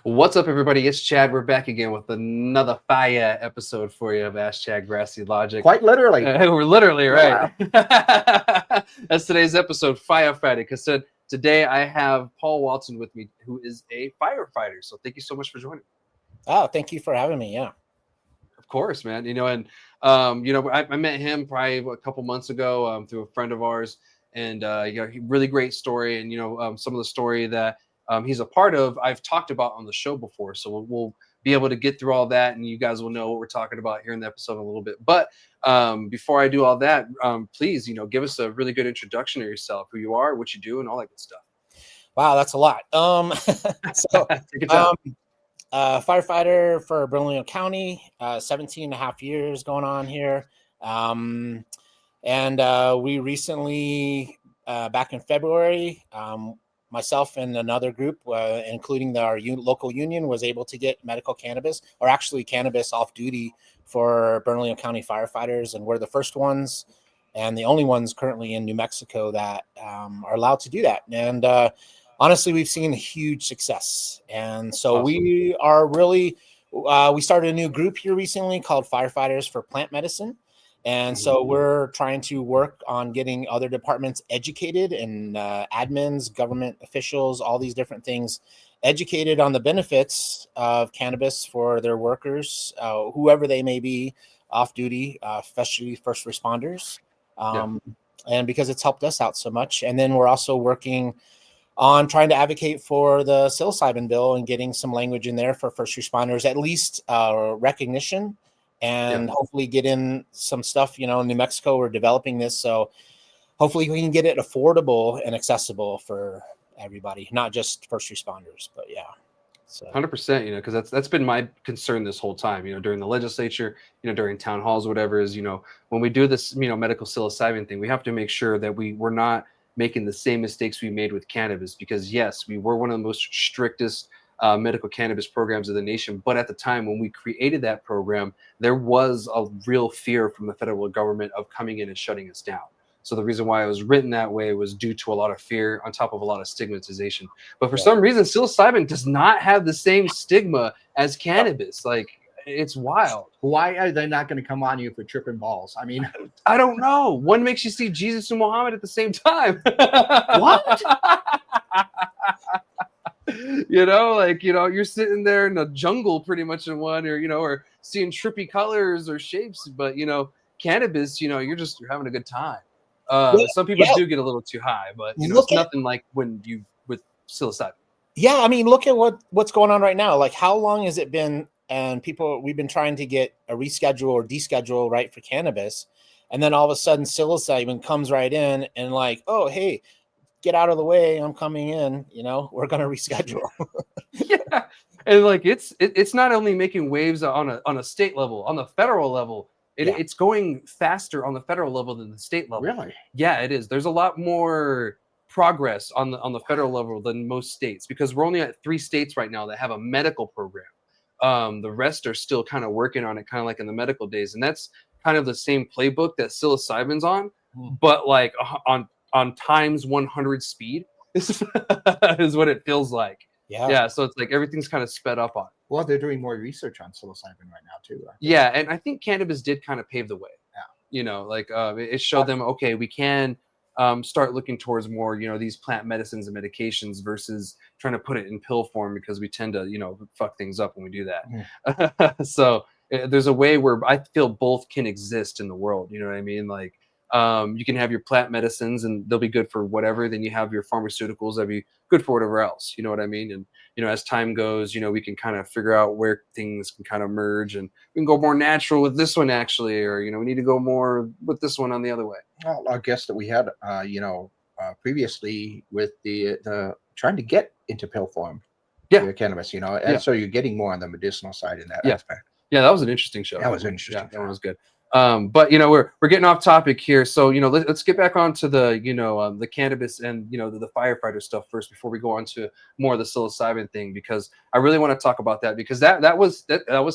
What's up, everybody? It's Chad. We're back again with another Fyah episode for you of Ask Chad Grassy Logic. Quite literally. We're literally, right. Wow. That's today's episode, firefighter. Because today I have Paul Walton with me, who is a firefighter. So thank you so much for joining. Oh, thank you for having me. Yeah. Of course, man. I met him probably a couple months ago through a friend of ours. And, really great story. And, some of the story that he's a part of, I've talked about on the show before. So we'll be able to get through all that, and you guys will know what we're talking about here in the episode in a little bit. But before I do all that, please, give us a really good introduction of yourself, who you are, what you do, and all that good stuff. Wow, that's a lot. Firefighter for Bernalillo County, 17 and a half years going on here. We recently, back in February, myself and another group, including our local union, was able to get medical cannabis, or actually cannabis off duty for Bernalillo County firefighters. And we're the first ones and the only ones currently in New Mexico that are allowed to do that. And honestly, we've seen a huge success. And so Awesome. we are really, we started a new group here recently called Firefighters for Plant Medicine. And so we're trying to work on getting other departments educated, and admins, government officials, all these different things educated on the benefits of cannabis for their workers, whoever they may be off duty, especially first responders. And because it's helped us out so much. And then we're also working on trying to advocate for the psilocybin bill and getting some language in there for first responders, at least recognition. And hopefully get in some stuff, in New Mexico, we're developing this. So hopefully we can get it affordable and accessible for everybody, not just first responders, but yeah. So 100%, because that's been my concern this whole time, during the legislature, during town halls, whatever is, when we do this, medical psilocybin thing, we have to make sure that we're not making the same mistakes we made with cannabis, because yes, we were one of the most strictest medical cannabis programs of the nation. But at the time when we created that program, there was a real fear from the federal government of coming in and shutting us down. So the reason why it was written that way was due to a lot of fear on top of a lot of stigmatization. But for some reason, psilocybin does not have the same stigma as cannabis. Like, it's wild. Why are they not going to come on you for tripping balls? I mean, I don't know. One makes you see Jesus and Muhammad at the same time. What? You're sitting there in the jungle pretty much in one, or seeing trippy colors or shapes. But, cannabis, you're having a good time. Some people do get a little too high, but, it's nothing like when you with psilocybin. Yeah, I mean, look at what's going on right now. Like, how long has it been? And we've been trying to get a reschedule or deschedule, right, for cannabis. And then all of a sudden psilocybin comes right in and like, oh, hey, get out of the way, I'm coming in, we're going to reschedule. Yeah. And like, it's not only making waves on a state level, on the federal level, it's going faster on the federal level than the state level. Really? Yeah, it is. There's a lot more progress on the federal level than most states, because we're only at 3 states right now that have a medical program. The rest are still kind of working on it, kind of like in the medical days. And that's kind of the same playbook that psilocybin's on, but like on times 100 speed is what it feels like. Yeah. So it's like everything's kind of sped up on it. Well, they're doing more research on psilocybin right now too. Yeah, and I think cannabis did kind of pave the way. Yeah. It showed them, okay, we can start looking towards more, these plant medicines and medications versus trying to put it in pill form, because we tend to, fuck things up when we do that. So there's a way where I feel both can exist in the world. You know what I mean? Like, you can have your plant medicines and they'll be good for whatever. Then you have your pharmaceuticals that'll be good for whatever else. You know what I mean? And, as time goes, we can kind of figure out where things can kind of merge, and we can go more natural with this one actually, or, we need to go more with this one on the other way. Well, our guest that we had, previously with the trying to get into pill form. Yeah. Cannabis, and so you're getting more on the medicinal side in that aspect. Yeah, that was an interesting show. That was interesting. Yeah, that one was good. But we're getting off topic here, so let's get back onto the the cannabis and the firefighter stuff first before we go on to more of the psilocybin thing, because I really want to talk about that, because that was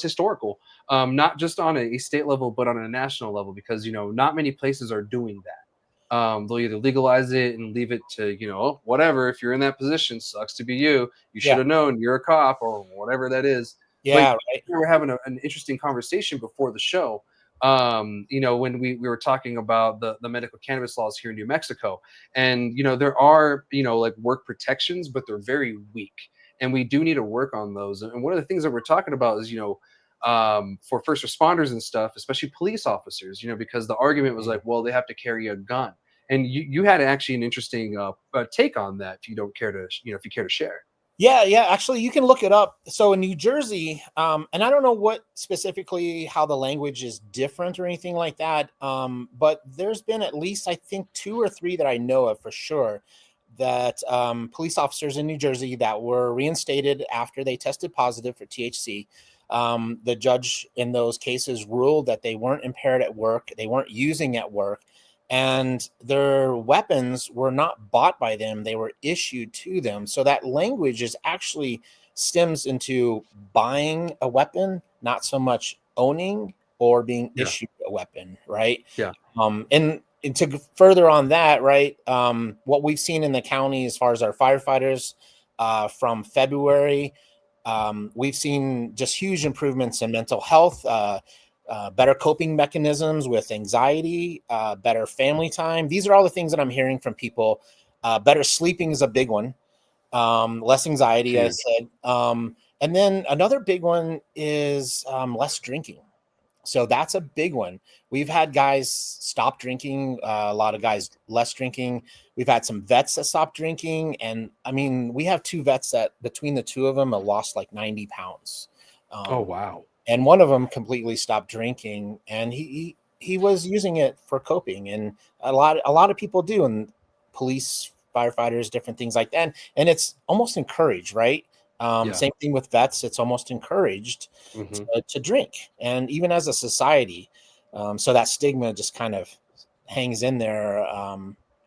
historical, not just on a state level but on a national level, because not many places are doing that. They'll either legalize it and leave it to, whatever. If you're in that position, sucks to be you. You should Yeah. have known you're a cop or whatever that is. Yeah, But right. we were having an interesting conversation before the show. When we were talking about the medical cannabis laws here in New Mexico, and there are like work protections, but they're very weak, and we do need to work on those. And one of the things that we're talking about is for first responders and stuff, especially police officers, because the argument was like, well, they have to carry a gun, and you had actually an interesting take on that. If you don't care to, if you care to share. Yeah. Actually, you can look it up. So in New Jersey, and I don't know what specifically how the language is different or anything like that. But there's been at least, I think, 2 or 3 that I know of for sure that police officers in New Jersey that were reinstated after they tested positive for THC. The judge in those cases ruled that they weren't impaired at work, they weren't using at work, and their weapons were not bought by them, they were issued to them. So that language is actually stems into buying a weapon, not so much owning or being issued a weapon, right? Yeah. And to further on that, right, what we've seen in the county as far as our firefighters from February, we've seen just huge improvements in mental health, better coping mechanisms with anxiety, better family time. These are all the things that I'm hearing from people. Better sleeping is a big one. Less anxiety, Huge. I said. And then another big one is less drinking. So that's a big one. We've had guys stop drinking, a lot of guys less drinking. We've had some vets that stopped drinking. And I mean, we have 2 vets that between the 2 of them have lost like 90 pounds. Oh, wow. And one of them completely stopped drinking, and he was using it for coping. And a lot of people do, and police, firefighters, different things like that. And it's almost encouraged, right? Same thing with vets. It's almost encouraged to drink, and even as a society. So that stigma just kind of hangs in there.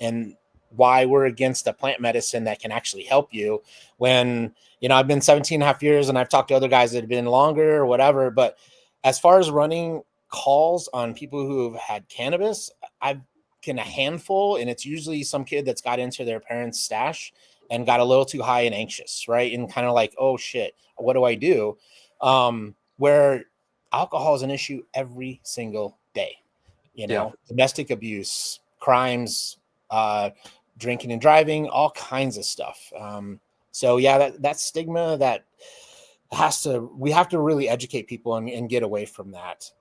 And why we're against a plant medicine that can actually help you when, I've been 17 and a half years and I've talked to other guys that have been longer or whatever. But as far as running calls on people who have had cannabis, I've a handful, and it's usually some kid that's got into their parents' stash and got a little too high and anxious, right? And kind of like, oh shit, what do I do? Where alcohol is an issue every single day, domestic abuse, crimes, drinking and driving, all kinds of stuff. So yeah, that stigma that we have to really educate people and get away from that.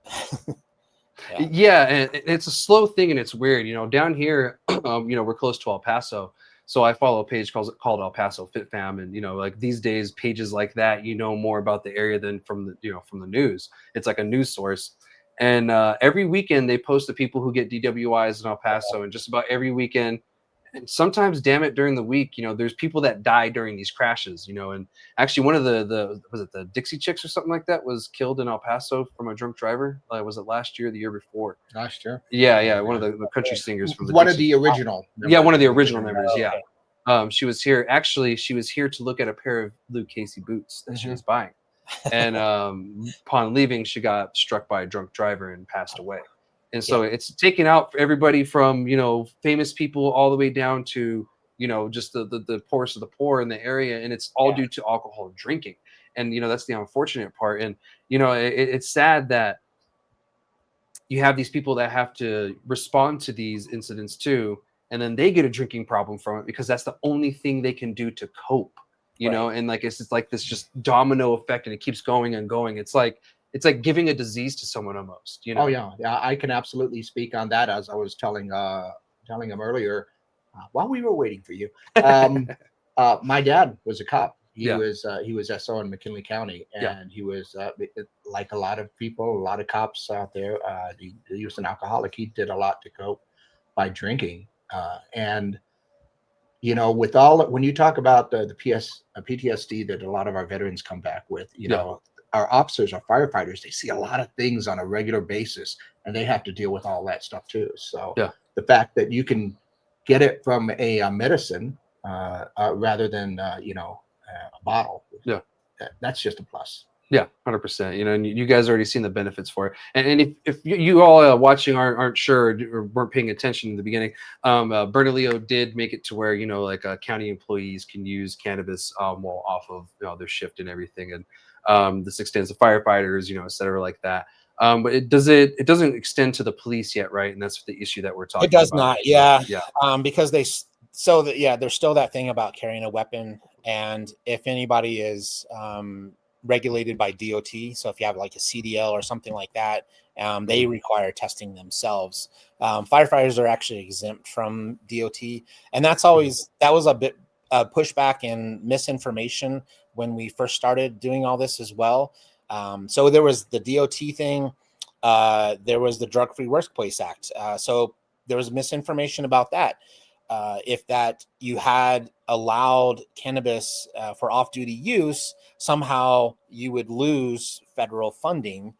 Yeah, and it's a slow thing, and it's weird. Down here, we're close to El Paso, so I follow a page called El Paso Fit Fam, and like these days, pages like that, more about the area than from the news. It's like a news source, and every weekend they post the people who get DWIs in El Paso, and just about every weekend. And sometimes, damn it, during the week, there's people that die during these crashes, and actually one of was it the Dixie Chicks or something like that was killed in El Paso from a drunk driver. Was it last year or the year before? Last year. Yeah. One of the country singers from the one Dixie of the original. Yeah, one of the original members. Yeah. She was here. Actually, she was here to look at a pair of Luke Casey boots that she was buying. And upon leaving, she got struck by a drunk driver and passed away. And so it's taken out for everybody from, famous people all the way down to, just the poorest of the poor in the area. And it's all due to alcohol drinking. And, that's the unfortunate part. And, it's sad that you have these people that have to respond to these incidents too. And then they get a drinking problem from it because that's the only thing they can do to cope, and like, it's like this just domino effect, and it keeps going and going. It's like giving a disease to someone almost, Oh yeah. I can absolutely speak on that. As I was telling him earlier, while we were waiting for you, my dad was a cop. He was SO in McKinley County, and he was like a lot of people, a lot of cops out there. He was an alcoholic. He did a lot to cope by drinking, and with all, when you talk about the PTSD that a lot of our veterans come back with, our officers, our firefighters, they see a lot of things on a regular basis, and they have to deal with all that stuff too. So the fact that you can get it from a medicine rather than a bottle, that's just a plus. Yeah, 100%. You know, and you guys already seen the benefits for it. And if you all watching aren't sure or weren't paying attention in the beginning, Bernalillo did make it to where, you know, like county employees can use cannabis while off of, you know, their shift and everything. And this extends to firefighters, you know, et cetera, like that. But it doesn't extend to the police yet, right? And that's the issue that we're talking It does about. not, So, yeah. yeah. Because there's still that thing about carrying a weapon, and if anybody is regulated by DOT, so if you have like a CDL or something like that, they require testing themselves. Firefighters are actually exempt from DOT, and that was a bit pushback and misinformation when we first started doing all this as well. So there was the DOT thing, there was the Drug Free Workplace Act. So there was misinformation about that. If that you had allowed cannabis for off-duty use, somehow you would lose federal funding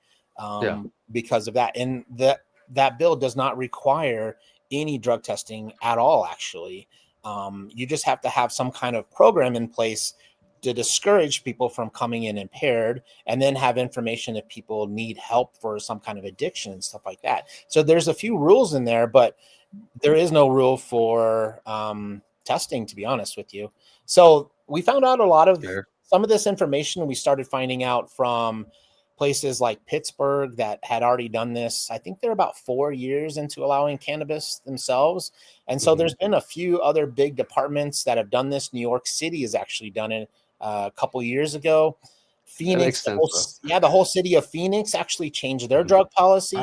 because of that. And that bill does not require any drug testing at all, actually. You just have to have some kind of program in place to discourage people from coming in impaired, and then have information if people need help for some kind of addiction and stuff like that. So there's a few rules in there, but there is no rule for testing, to be honest with you. So we found out a lot of some of this information. We started finding out from places like Pittsburgh that had already done this. I think they're about 4 years into allowing cannabis themselves. And so there's been a few other big departments that have done this. New York City has actually done it a couple years ago. Phoenix, the whole city of Phoenix actually changed their drug policy.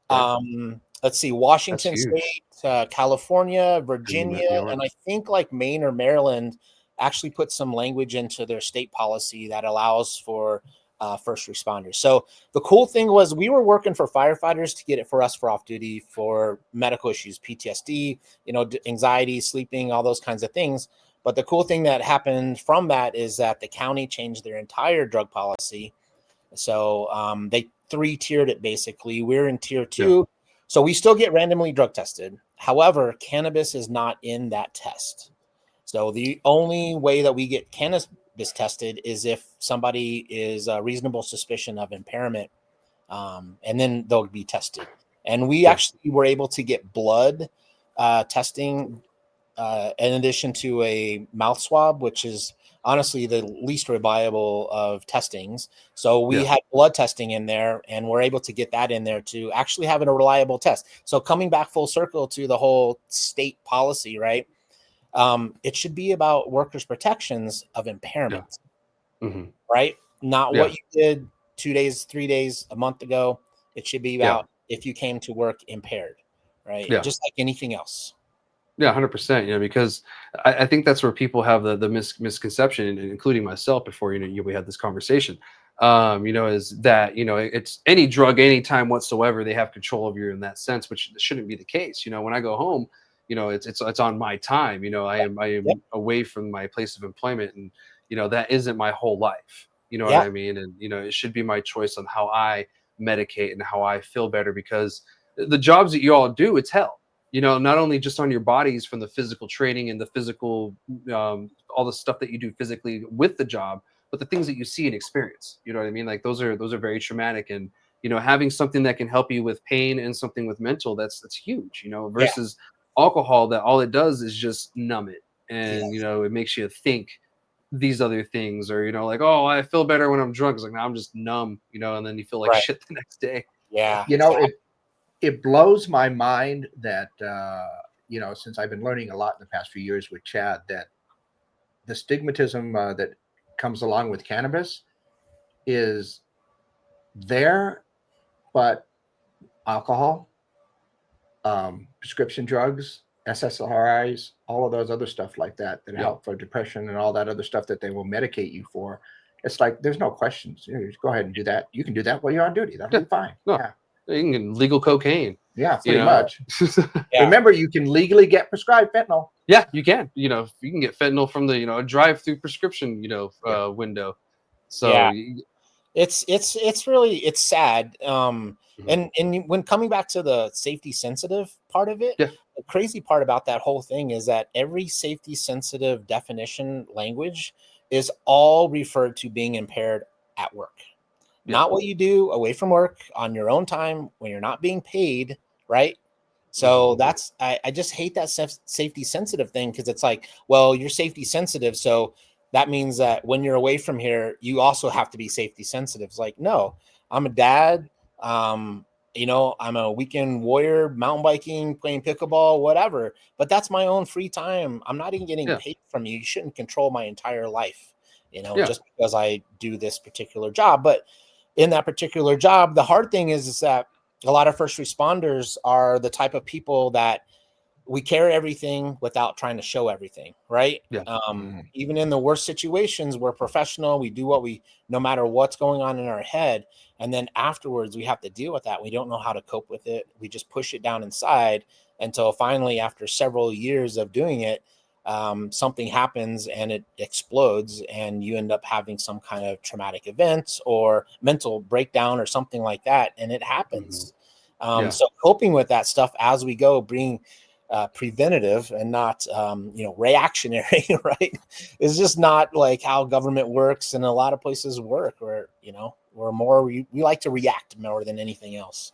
Let's see, Washington State, California, Virginia, and I think like Maine or Maryland actually put some language into their state policy that allows for first responders. So the cool thing was we were working for firefighters to get it for us for off duty for medical issues, PTSD, you know, anxiety, sleeping, all those kinds of things. But the cool thing that happened from that is that the county changed their entire drug policy. So they 3-tiered it basically. We're in tier 2. Yeah. So we still get randomly drug tested. However, cannabis is not in that test. So the only way that we get cannabis tested is if somebody is a reasonable suspicion of impairment, and then they'll be tested. And we actually were able to get blood testing in addition to a mouth swab, which is honestly the least reliable of testings. So we had blood testing in there, and we're able to get that in there to actually have a reliable test. So coming back full circle to the whole state policy, right? It should be about workers' protections of impairment, right? Not what you did 2 days, 3 days, a month ago. It should be about if you came to work impaired, right? Just like anything else. Yeah, 100%. You know, because I think that's where people have the misconception, including myself, before we had this conversation. You know, is that it's any drug, anytime whatsoever, they have control of you in that sense, which shouldn't be the case. You know, when I go home, it's on my time. You know, I am away from my place of employment, and that isn't my whole life. You know what I mean? And it should be my choice on how I medicate and how I feel better, because the jobs that you all do, it's hell. Not only just on your bodies from the physical training and the physical, all the stuff that you do physically with the job, but the things that you see and experience. You know what I mean? Like those are very traumatic, and having something that can help you with pain and something with mental, that's huge. Versus alcohol, that all it does is just numb it, and it makes you think these other things, or like, oh, I feel better when I'm drunk. It's like, no, I'm just numb, and then you feel like shit the next day. It blows my mind that, since I've been learning a lot in the past few years with Chad, that the stigmatism that comes along with cannabis is there, but alcohol, prescription drugs, SSRIs, all of those other stuff like that help for depression and all that other stuff that they will medicate you for. It's like, there's no questions. Just go ahead and do that. You can do that while you're on duty. That'll be fine. No. You can get legal cocaine. Yeah, pretty much. Remember, you can legally get prescribed fentanyl. Yeah, you can. You can get fentanyl from the a drive-through prescription window. So it's really sad. And when coming back to the safety sensitive part of it, the crazy part about that whole thing is that every safety sensitive definition language is all referred to being impaired at work. not what you do away from work on your own time when you're not being paid, right? So that's, I just hate that safety sensitive thing, because it's like, well, you're safety sensitive, so that means that when you're away from here, you also have to be safety sensitive. It's like, no, I'm a dad. You know, I'm a weekend warrior, mountain biking, playing pickleball, whatever. But that's my own free time. I'm not even getting paid from you. You shouldn't control my entire life, you know, just because I do this particular job. But in that particular job, the hard thing is that a lot of first responders are the type of people that we carry everything without trying to show everything, right? Even in the worst situations, we're professional. We do what we, no matter what's going on in our head. And then afterwards, we have to deal with that. We don't know how to cope with it. We just push it down inside until finally, after several years of doing it, something happens and it explodes, and you end up having some kind of traumatic event or mental breakdown or something like that. And it happens. So coping with that stuff as we go, being preventative and not, you know, reactionary, right? It's just not like how government works and a lot of places work, where, you know, we're more, we like to react more than anything else.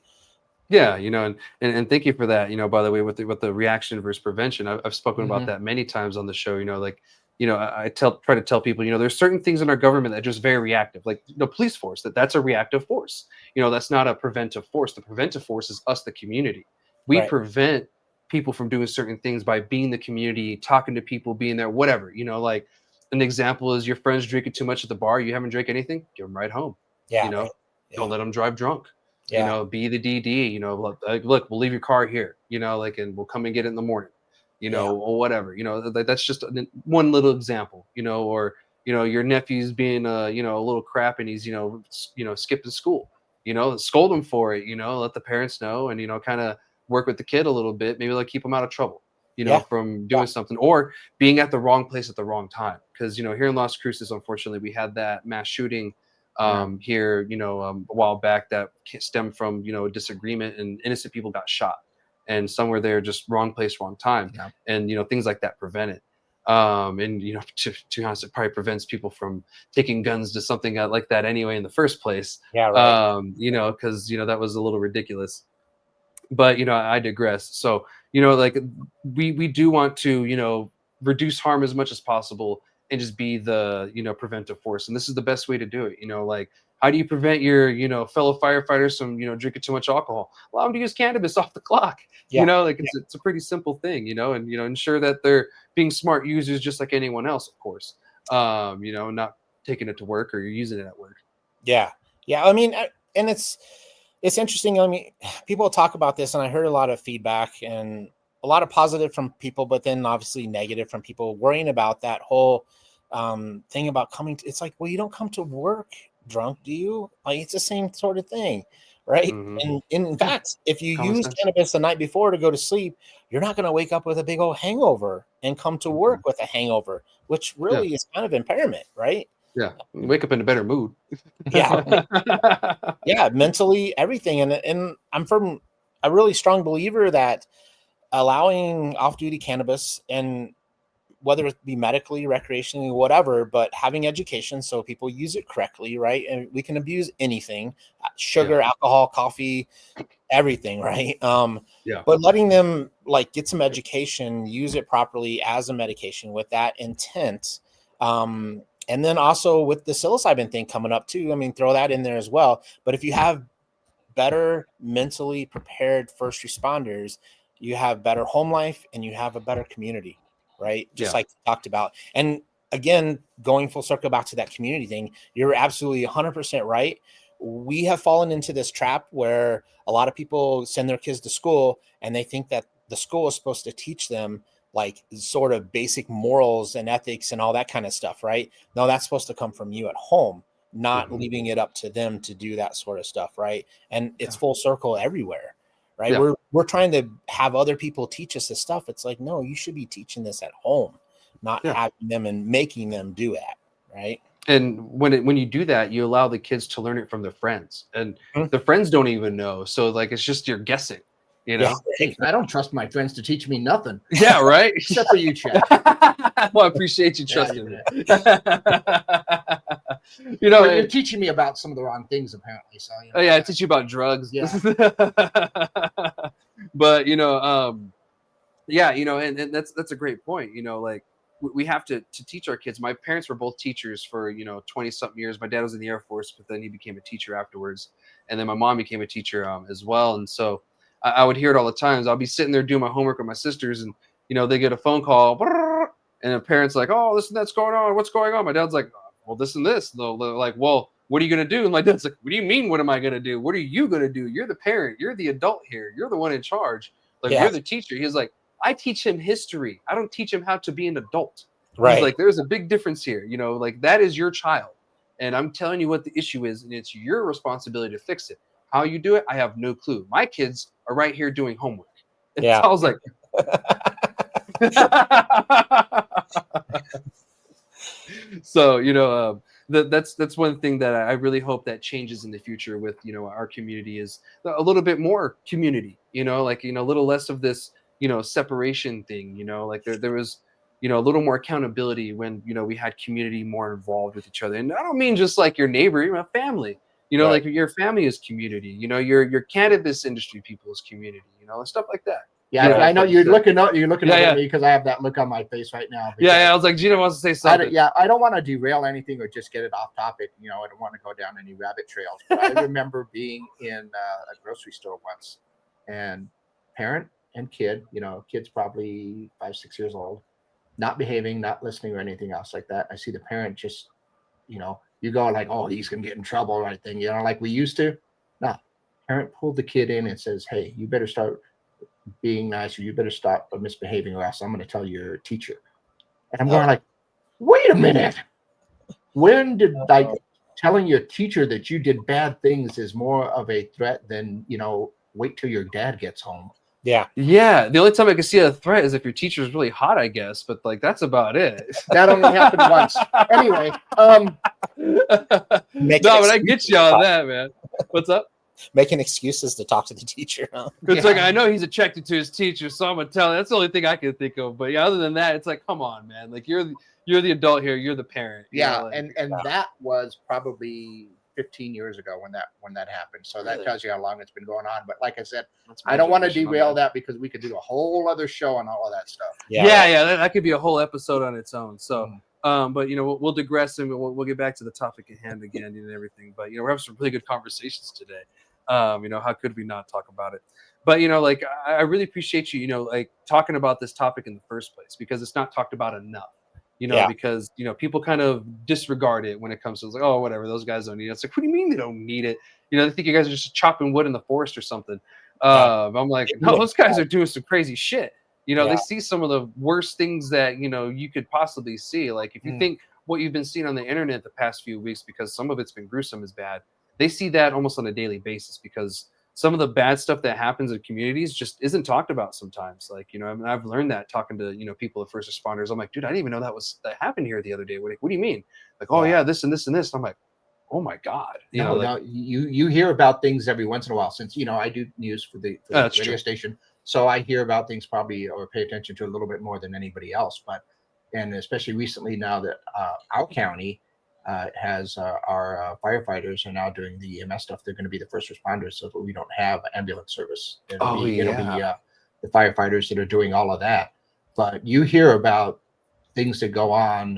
Yeah, you know, and thank you for that. You know, by the way, with the reaction versus prevention, I've spoken about that many times on the show. You know, like, you know, I try to tell people, you know, there's certain things in our government that are just very reactive, like the police force. That's a reactive force. You know, that's not a preventive force. The preventive force is us, the community. We prevent people from doing certain things by being the community, talking to people, being there, whatever. You know, like an example is your friends drinking too much at the bar. You haven't drank anything, give them right home. You know, don't let them drive drunk. You know, be the DD, you know, like, look, we'll leave your car here, you know, like, and we'll come and get it in the morning, you know, or whatever, you know, that's just one little example, you know, or, you know, your nephew's being, you know, a little crap and he's, you know, skipping school, you know, scold him for it, you know, let the parents know, and, you know, kind of work with the kid a little bit, maybe like keep him out of trouble, you know, from doing something, or being at the wrong place at the wrong time. Cause, you know, here in Las Cruces, unfortunately, we had that mass shooting here, you know, a while back that stemmed from, you know, a disagreement, and innocent people got shot, and somewhere there, just wrong place, wrong time. And, you know, things like that prevent it. And, you know, to be honest, it probably prevents people from taking guns to something like that anyway in the first place. You know, because, you know, that was a little ridiculous. But, you know, I digress. So, you know, like we do want to, you know, reduce harm as much as possible and just be the, you know, preventive force. And this is the best way to do it. You know, like, how do you prevent your, you know, fellow firefighters from, you know, drinking too much alcohol? Allow them to use cannabis off the clock. You know, like it's a pretty simple thing, you know, and, you know, ensure that they're being smart users just like anyone else, of course. You know, not taking it to work or you're using it at work. I mean, and it's interesting. I mean, people talk about this, and I heard a lot of feedback and a lot of positive from people, but then obviously negative from people worrying about that whole thing about coming to, it's like, well, you don't come to work drunk, do you? Like, it's the same sort of thing, right? And in fact, if you use cannabis the night before to go to sleep, you're not going to wake up with a big old hangover and come to work with a hangover, which really is kind of impairment, right? You wake up in a better mood. Mentally, everything. And I'm from a really strong believer that allowing off-duty cannabis, and whether it be medically, recreationally, whatever, but having education so people use it correctly, right? And we can abuse anything, sugar, alcohol, coffee, everything, right? But letting them like get some education, use it properly as a medication with that intent. And then also with the psilocybin thing coming up too, I mean, throw that in there as well. But if you have better mentally prepared first responders, you have better home life and you have a better community, right? Just like we talked about. And again, going full circle back to that community thing, you're absolutely 100% right. We have fallen into this trap where a lot of people send their kids to school and they think that the school is supposed to teach them like sort of basic morals and ethics and all that kind of stuff, right? No, that's supposed to come from you at home, not leaving it up to them to do that sort of stuff, right? And it's full circle everywhere, right? We're trying to have other people teach us this stuff. It's like, no, you should be teaching this at home, not having them and making them do that, right? And when you do that, you allow the kids to learn it from their friends, and the friends don't even know. So like, it's just, you're guessing, you know? I don't trust my friends to teach me nothing. Yeah, right. Except for you, Chad. Well, I appreciate you trusting me. You know, Well, you're teaching me about some of the wrong things, apparently. So, oh yeah, I teach you about drugs. Yeah. But yeah, and that's a great point. Like we have to teach our kids. My parents were both teachers for 20 something years. My dad was in the Air Force, but then he became a teacher afterwards, and then my mom became a teacher as well. And so I would hear it all the times. I'll be sitting there doing my homework with my sisters, and they get a phone call, and the parents like, oh, this and that's going on. What's going on? My dad's like, well, this and this. And they're like, well, what are you gonna do? And my dad's like, what do you mean? What am I gonna do? What are you gonna do? You're the parent. You're the adult here. You're the one in charge. Like you're the teacher. He's like, I teach him history. I don't teach him how to be an adult. Right. He's like, there's a big difference here. Like that is your child. And I'm telling you what the issue is, and it's your responsibility to fix it. How you do it, I have no clue. My kids are right here doing homework. And so I was like, so, that's one thing that I really hope that changes in the future with, our community is a little bit more community, like, a little less of this, separation thing, like there was, a little more accountability when, we had community more involved with each other. And I don't mean just like your neighbor, your family, like your family is community, your cannabis industry people is community, and stuff like that. Yeah, I know you're looking at me because I have that look on my face right now. Yeah, I was like, Gina wants to say something. I don't want to derail anything or just get it off topic. I don't want to go down any rabbit trails. But I remember being in a grocery store once, and parent and kid, kid's probably 5-6 years old, not behaving, not listening or anything else like that. I see the parent just, you go like, oh, he's gonna get in trouble, right thing, like we used to. No, parent pulled the kid in and says, hey, you better start being nice, or you better stop misbehaving, or else I'm going to tell your teacher. And I'm going like, wait a minute. When did telling your teacher that you did bad things is more of a threat than, wait till your dad gets home? Yeah. The only time I can see a threat is if your teacher is really hot, I guess. But like, that's about it. That only happened once. Anyway. No, but I get you on that, man. What's up? Making excuses to talk to the teacher. Huh? It's like, I know he's attracted to his teacher, so I'm gonna tell him. That's the only thing I can think of. But yeah, other than that, it's like, come on, man. Like you're the adult here. You're the parent. Yeah, and that was probably 15 years ago when that happened. So that tells you how long it's been going on. But like I said, I don't want to derail that because we could do a whole other show on all of that stuff. Yeah, that could be a whole episode on its own. So. But we'll digress and we'll get back to the topic at hand again and everything. But we're having some really good conversations today. How could we not talk about it? But like I really appreciate you, like talking about this topic in the first place, because it's not talked about enough. Because people kind of disregard it when it comes to like, oh, whatever, those guys don't need it. It's like, what do you mean they don't need it? They think you guys are just chopping wood in the forest or something. I'm like, no, those guys are doing some crazy shit. They see some of the worst things that you could possibly see. Like if you think what you've been seeing on the internet the past few weeks, because some of it's been gruesome, is bad. They see that almost on a daily basis, because some of the bad stuff that happens in communities just isn't talked about sometimes. Like, I've learned that talking to, people at first responders. I'm like, dude, I didn't even know that happened here the other day. What do you mean? Like, oh yeah, this and this and this. And I'm like, oh my God. You hear about things every once in a while, since, I do news for the radio station. So I hear about things probably, or pay attention to a little bit more than anybody else. And especially recently now that our county has our firefighters are now doing the EMS stuff. They're going to be the first responders, so that we don't have ambulance service. It'll be the firefighters that are doing all of that. But you hear about things that go on,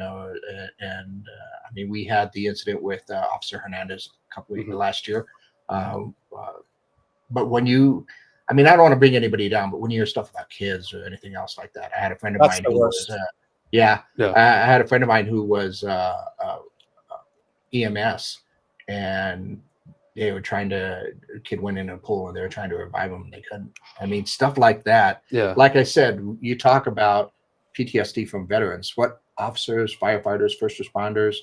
and I mean, we had the incident with Officer Hernandez a couple weeks last year. But when I don't want to bring anybody down, but when you hear stuff about kids or anything else like that, I had a friend of mine who was, I had a friend of mine who was EMS, and they were a kid went in a pool and they were trying to revive him and they couldn't. I mean, stuff like that. Yeah. Like I said, you talk about PTSD from veterans, what officers, firefighters, first responders,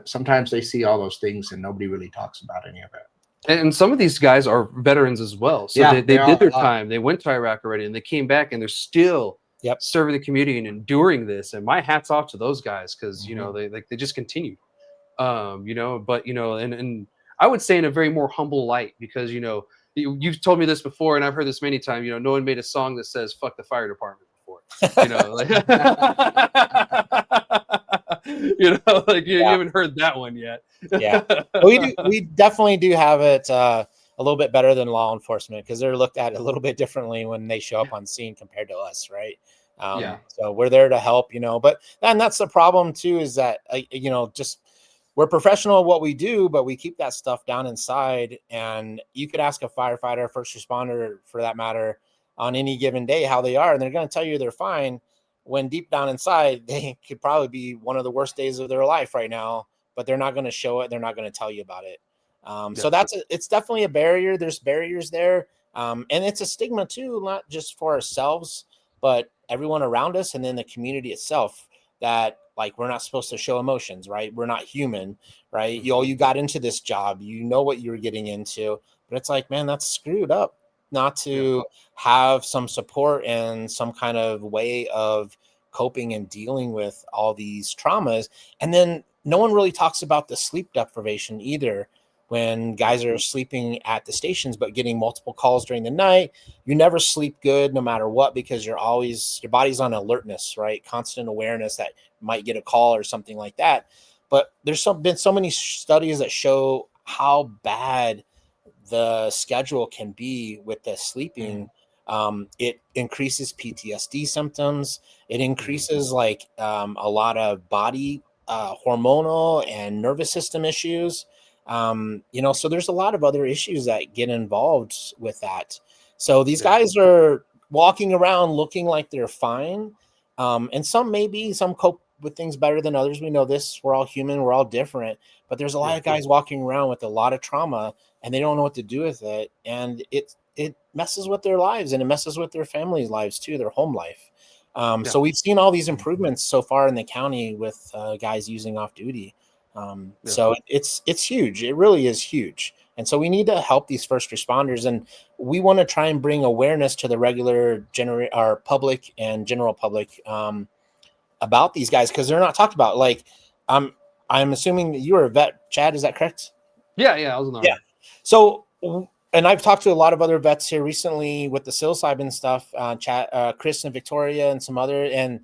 sometimes they see all those things and nobody really talks about any of it. And some of these guys are veterans as well. So they did their time. They went to Iraq already and they came back and they're still serving the community and enduring this. And my hat's off to those guys, because, they just continue. And I would say in a very more humble light, because, you've told me this before and I've heard this many times, no one made a song that says, fuck the fire department before, You know, like you haven't heard that one yet. Yeah, we definitely do have it a little bit better than law enforcement, because they're looked at a little bit differently when they show up on scene compared to us, right? So we're there to help, but and that's the problem too, is that just we're professional at what we do, but we keep that stuff down inside. And you could ask a firefighter, first responder for that matter, on any given day how they are, and they're going to tell you they're fine, when deep down inside they could probably be one of the worst days of their life right now, but they're not going to show it. They're not going to tell you about it. So it's definitely a barrier. There's barriers there. And it's a stigma too, not just for ourselves, but everyone around us, and then the community itself, that like, we're not supposed to show emotions, right? We're not human, right? You got into this job, what you're getting into, but it's like, man, that's screwed up not to have some support and some kind of way of coping and dealing with all these traumas. And then no one really talks about the sleep deprivation either. When guys are sleeping at the stations, but getting multiple calls during the night, you never sleep good no matter what, because your body's on alertness, right? Constant awareness that you might get a call or something like that. But there's been so many studies that show how bad the schedule can be with the sleeping. It increases PTSD symptoms. It increases a lot of body hormonal and nervous system issues. So there's a lot of other issues that get involved with that. So these guys are walking around looking like they're fine. And some cope with things better than others. We know this, we're all human, we're all different, but there's a lot of guys walking around with a lot of trauma, and they don't know what to do with it. And it messes with their lives, and it messes with their family's lives too, their home life. So we've seen all these improvements so far in the county with guys using off duty. So it's huge. It really is huge. And so we need to help these first responders, and we want to try and bring awareness to the regular our public and general public about these guys, because they're not talked about. Like, I'm assuming that you are a vet, Chad, is that correct? Yeah, I was in the Army. So, and I've talked to a lot of other vets here recently with the psilocybin stuff, Chris and Victoria and some other, and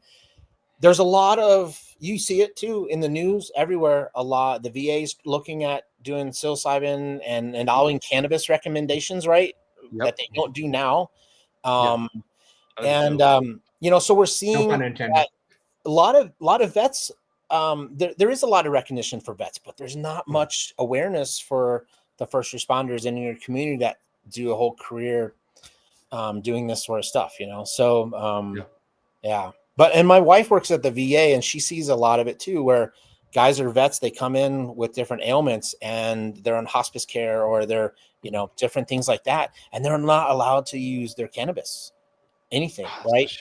there's a lot of, you see it too in the news everywhere. A lot, the VA's looking at doing psilocybin and allowing cannabis recommendations, right? That they don't do now. So we're seeing that a lot of vets, there is a lot of recognition for vets, but there's not much awareness for the first responders in your community that do a whole career doing this sort of stuff, So, and my wife works at the VA, and she sees a lot of it too, where guys are vets, they come in with different ailments and they're on hospice care, or they're, different things like that. And they're not allowed to use their cannabis, anything. Right.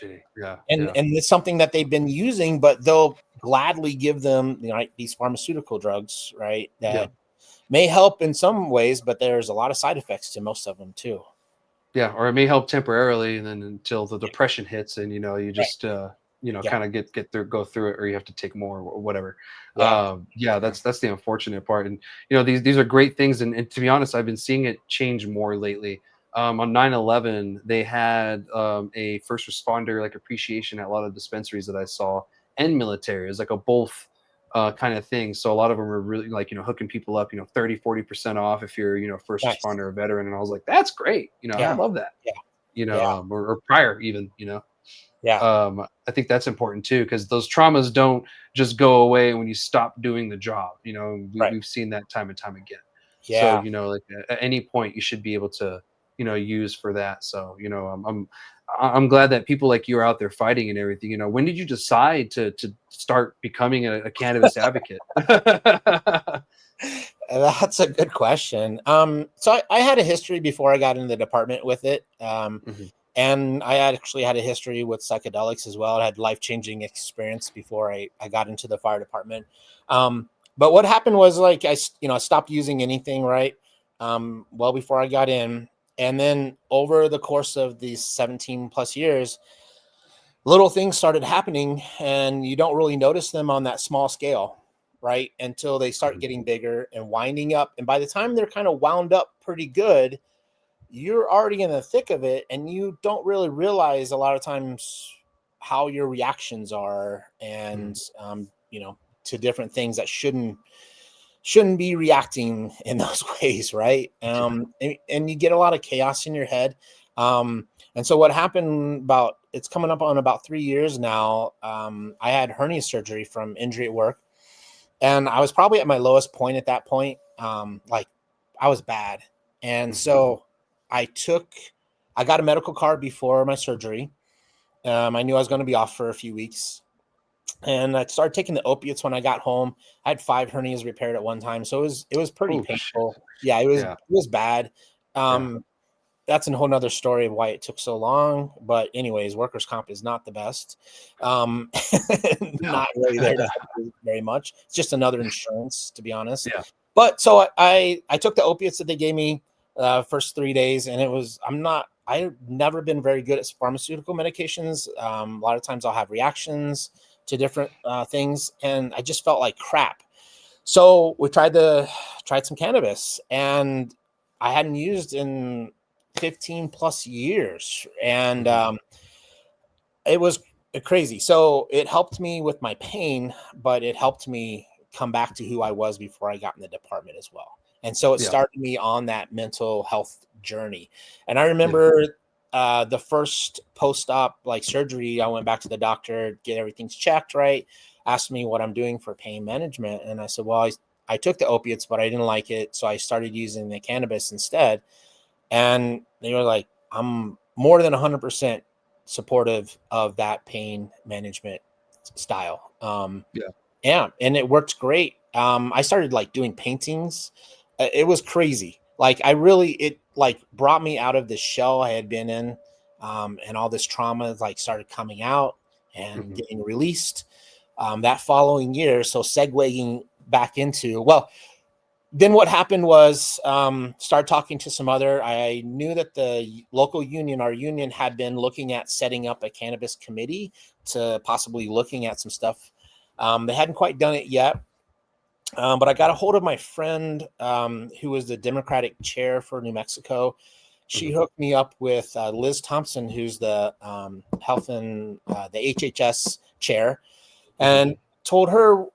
And it's something that they've been using, but they'll gladly give them, these pharmaceutical drugs, right, that may help in some ways, but there's a lot of side effects to most of them too. Yeah, or it may help temporarily, and then until the depression hits, and you just kind of go through it, or you have to take more or whatever. That's the unfortunate part. And these are great things, and to be honest, I've been seeing it change more lately. On 9/11, they had a first responder appreciation at a lot of dispensaries that I saw, and military. It was like a both kind of thing. So a lot of them are really hooking people up, 30-40% off if you're first responder or veteran. And I was like, that's great. I love that. Or prior even, I think that's important too, because those traumas don't just go away when you stop doing the job. We've seen that time and time again. So at any point you should be able to use for that. So I'm glad that people like you are out there fighting and everything. When did you decide to start becoming a cannabis advocate? That's a good question. So I had a history before I got into the department with it. And I actually had a history with psychedelics as well. I had life-changing experience before I got into the fire department. But what happened was I stopped using anything, right? Well before I got in. And then over the course of these 17 plus years, little things started happening, and you don't really notice them on that small scale, right? Until they start getting bigger and winding up. And by the time they're kind of wound up pretty good, you're already in the thick of it, and you don't really realize a lot of times how your reactions are, and to different things that shouldn't be reacting in those ways, right? And you get a lot of chaos in your head. And so what happened it's coming up on about 3 years now. I had hernia surgery from injury at work, and I was probably at my lowest point at that point. Like I was bad. And so I got a medical card before my surgery. I knew I was going to be off for a few weeks, and I started taking the opiates when I got home. I had 5 hernias repaired at one time. So it was pretty painful. Shit. Yeah, it was bad. That's a whole nother story of why it took so long. But anyways, workers' comp is not the best. Not really there to help you very much. It's just another insurance, to be honest. Yeah. But so I took the opiates that they gave me first 3 days, and I've never been very good at pharmaceutical medications. A lot of times I'll have reactions to different things, and I just felt like crap. So we tried some cannabis, and I hadn't used in 15 plus years, and it was crazy. So it helped me with my pain, but it helped me come back to who I was before I got in the department as well. And so it started me on that mental health journey. And I remember the first post-op surgery, I went back to the doctor, get everything's checked, right? Asked me what I'm doing for pain management. And I said, well, I took the opiates, but I didn't like it. So I started using the cannabis instead. And they were like, I'm more than 100% supportive of that pain management style. Yeah. And it worked great. I started doing paintings. It was crazy. It brought me out of the shell I had been in, and all this trauma started coming out and getting released that following year. So segueing back into, then what happened was started talking to I knew that the local union, our union, had been looking at setting up a cannabis committee to possibly looking at some stuff. They hadn't quite done it yet. But I got a hold of my friend who was the Democratic chair for New Mexico. She hooked me up with Liz Thompson, who's the health and the HHS chair, and told her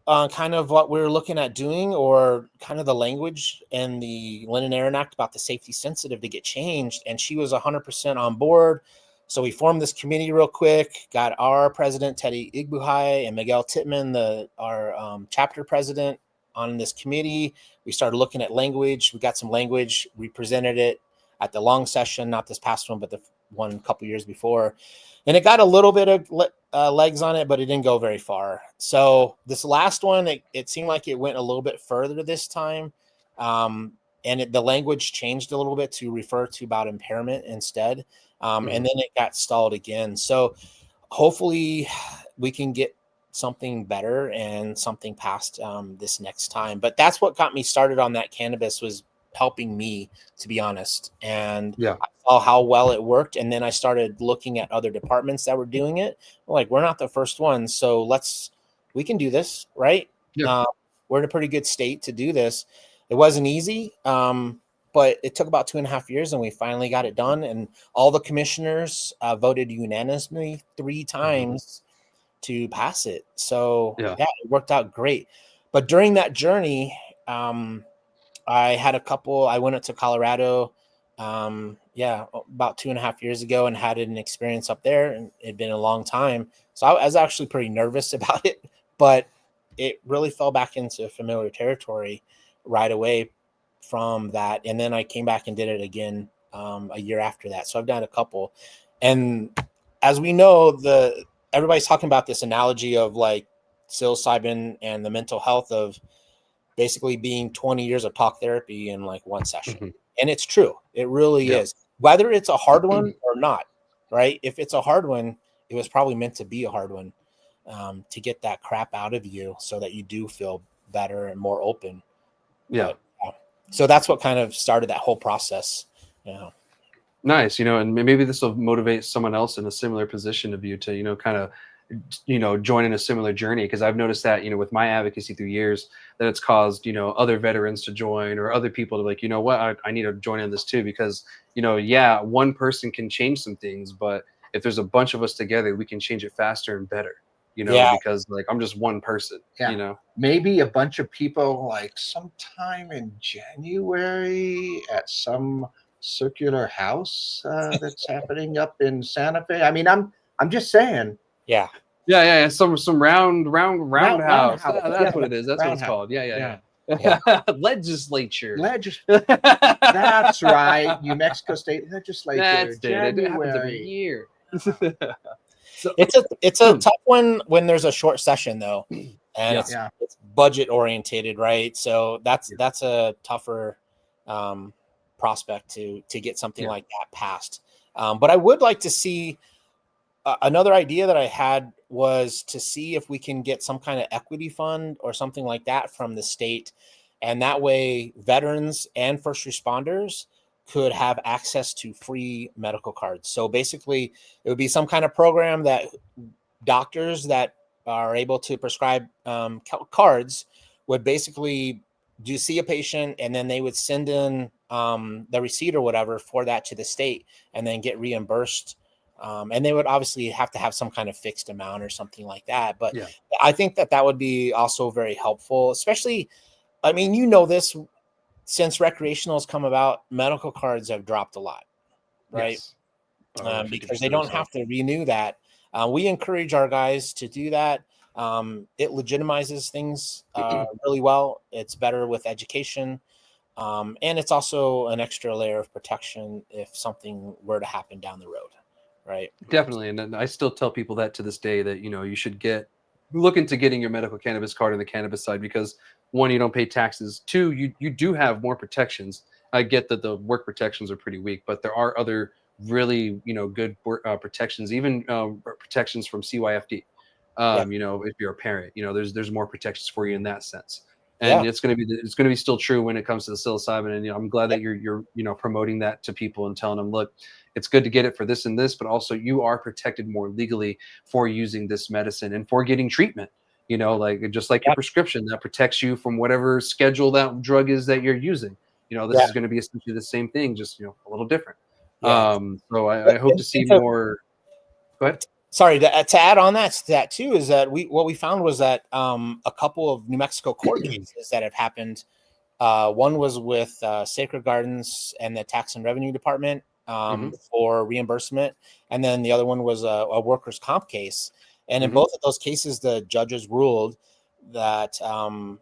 kind of what we were looking at doing, or kind of the language in the Linen-Aaron Act about the safety sensitive to get changed. And she was 100% on board. So we formed this committee real quick, got our president, Teddy Igbuhai, and Miguel Tittman, our chapter president, on this committee. We started looking at language. We got some language. We presented it at the long session, not this past one, but the one a couple years before. And it got a little bit of legs on it, but it didn't go very far. So this last one, it seemed like it went a little bit further this time. And the language changed a little bit to refer to about impairment instead. And then it got stalled again. So hopefully we can get something better and something passed this next time. But that's what got me started on that cannabis, was helping me, to be honest. And I saw how well it worked. And then I started looking at other departments that were doing it. We're not the first ones. So we can do this, right? Yeah. We're in a pretty good state to do this. It wasn't easy. But it took about 2.5 years, and we finally got it done. And all the commissioners voted unanimously 3 times to pass it. So it worked out great. But during that journey, I had I went up to Colorado, about 2.5 years ago, and had an experience up there, and it'd been a long time. So I was actually pretty nervous about it, but it really fell back into familiar territory right away from that. And then I came back and did it again a year after that. So I've done a couple. And as we know, everybody's talking about this analogy of psilocybin and the mental health of basically being 20 years of talk therapy in one session. And it's true. It really is. Whether it's a hard one or not, right? If it's a hard one, it was probably meant to be a hard one, to get that crap out of you so that you do feel better and more open. Yeah. So that's what kind of started that whole process. Nice. And maybe this will motivate someone else in a similar position of you to, kind of, join in a similar journey. Because I've noticed that, with my advocacy through years, that it's caused, other veterans to join, or other people to I need to join in this too. Because, one person can change some things, but if there's a bunch of us together, we can change it faster and better. you know, Yeah. because like I'm just one person, Yeah. you know. Maybe a bunch of people like sometime in January at some circular house that's happening up in Santa Fe. I mean, I'm just saying. Yeah. Yeah. Some roundhouse. Roundhouse. That's Yeah, what it is. That's what it's roundhouse. called. Yeah. Yeah. Legislature. That's right. New Mexico State Legislature. That's it. It happens every January. year. So It's a tough one when there's a short session though, and Yeah. it's budget oriented, right? So that's a tougher prospect to get something like that passed. But I would like to see another idea that I had was to see if we can get some kind of equity fund or something like that from the state, and that way veterans and first responders could have access to free medical cards. So basically, it would be some kind of program that doctors that are able to prescribe cards would basically see a patient, and then they would send in the receipt or whatever for that to the state, and then get reimbursed. And they would obviously have to have some kind of fixed amount or something like that. But I think that would be also very helpful, especially, I mean, you know, this since recreational has come about, medical cards have dropped a lot, right? Yes. Because they don't have to renew that. We encourage our guys to do that. It legitimizes things really well. It's better with education. And it's also an extra layer of protection if something were to happen down the road, right? Definitely. And I still tell people that to this day that, you know, you should look into getting your medical cannabis card on the cannabis side, because one, you don't pay taxes. Two, you do have more protections. I get that the work protections are pretty weak, but there are other really, you know, good protections, even protections from CYFD. You know, if you're a parent, you know, there's more protections for you in that sense. And it's going to be still true when it comes to the psilocybin. And, you know, I'm glad that you're, you know, promoting that to people and telling them, look, it's good to get it for this and this, but also you are protected more legally for using this medicine and for getting treatment, you know, like just like your prescription that protects you from whatever schedule that drug is that you're using. You know, this is going to be essentially the same thing, just, you know, a little different. So I hope to see more. Go ahead. Sorry, to add on that too, is that what we found was that a couple of New Mexico court cases that have happened. One was with Sacred Gardens and the Tax and Revenue Department for reimbursement, and then the other one was a workers' comp case. And in both of those cases, the judges ruled that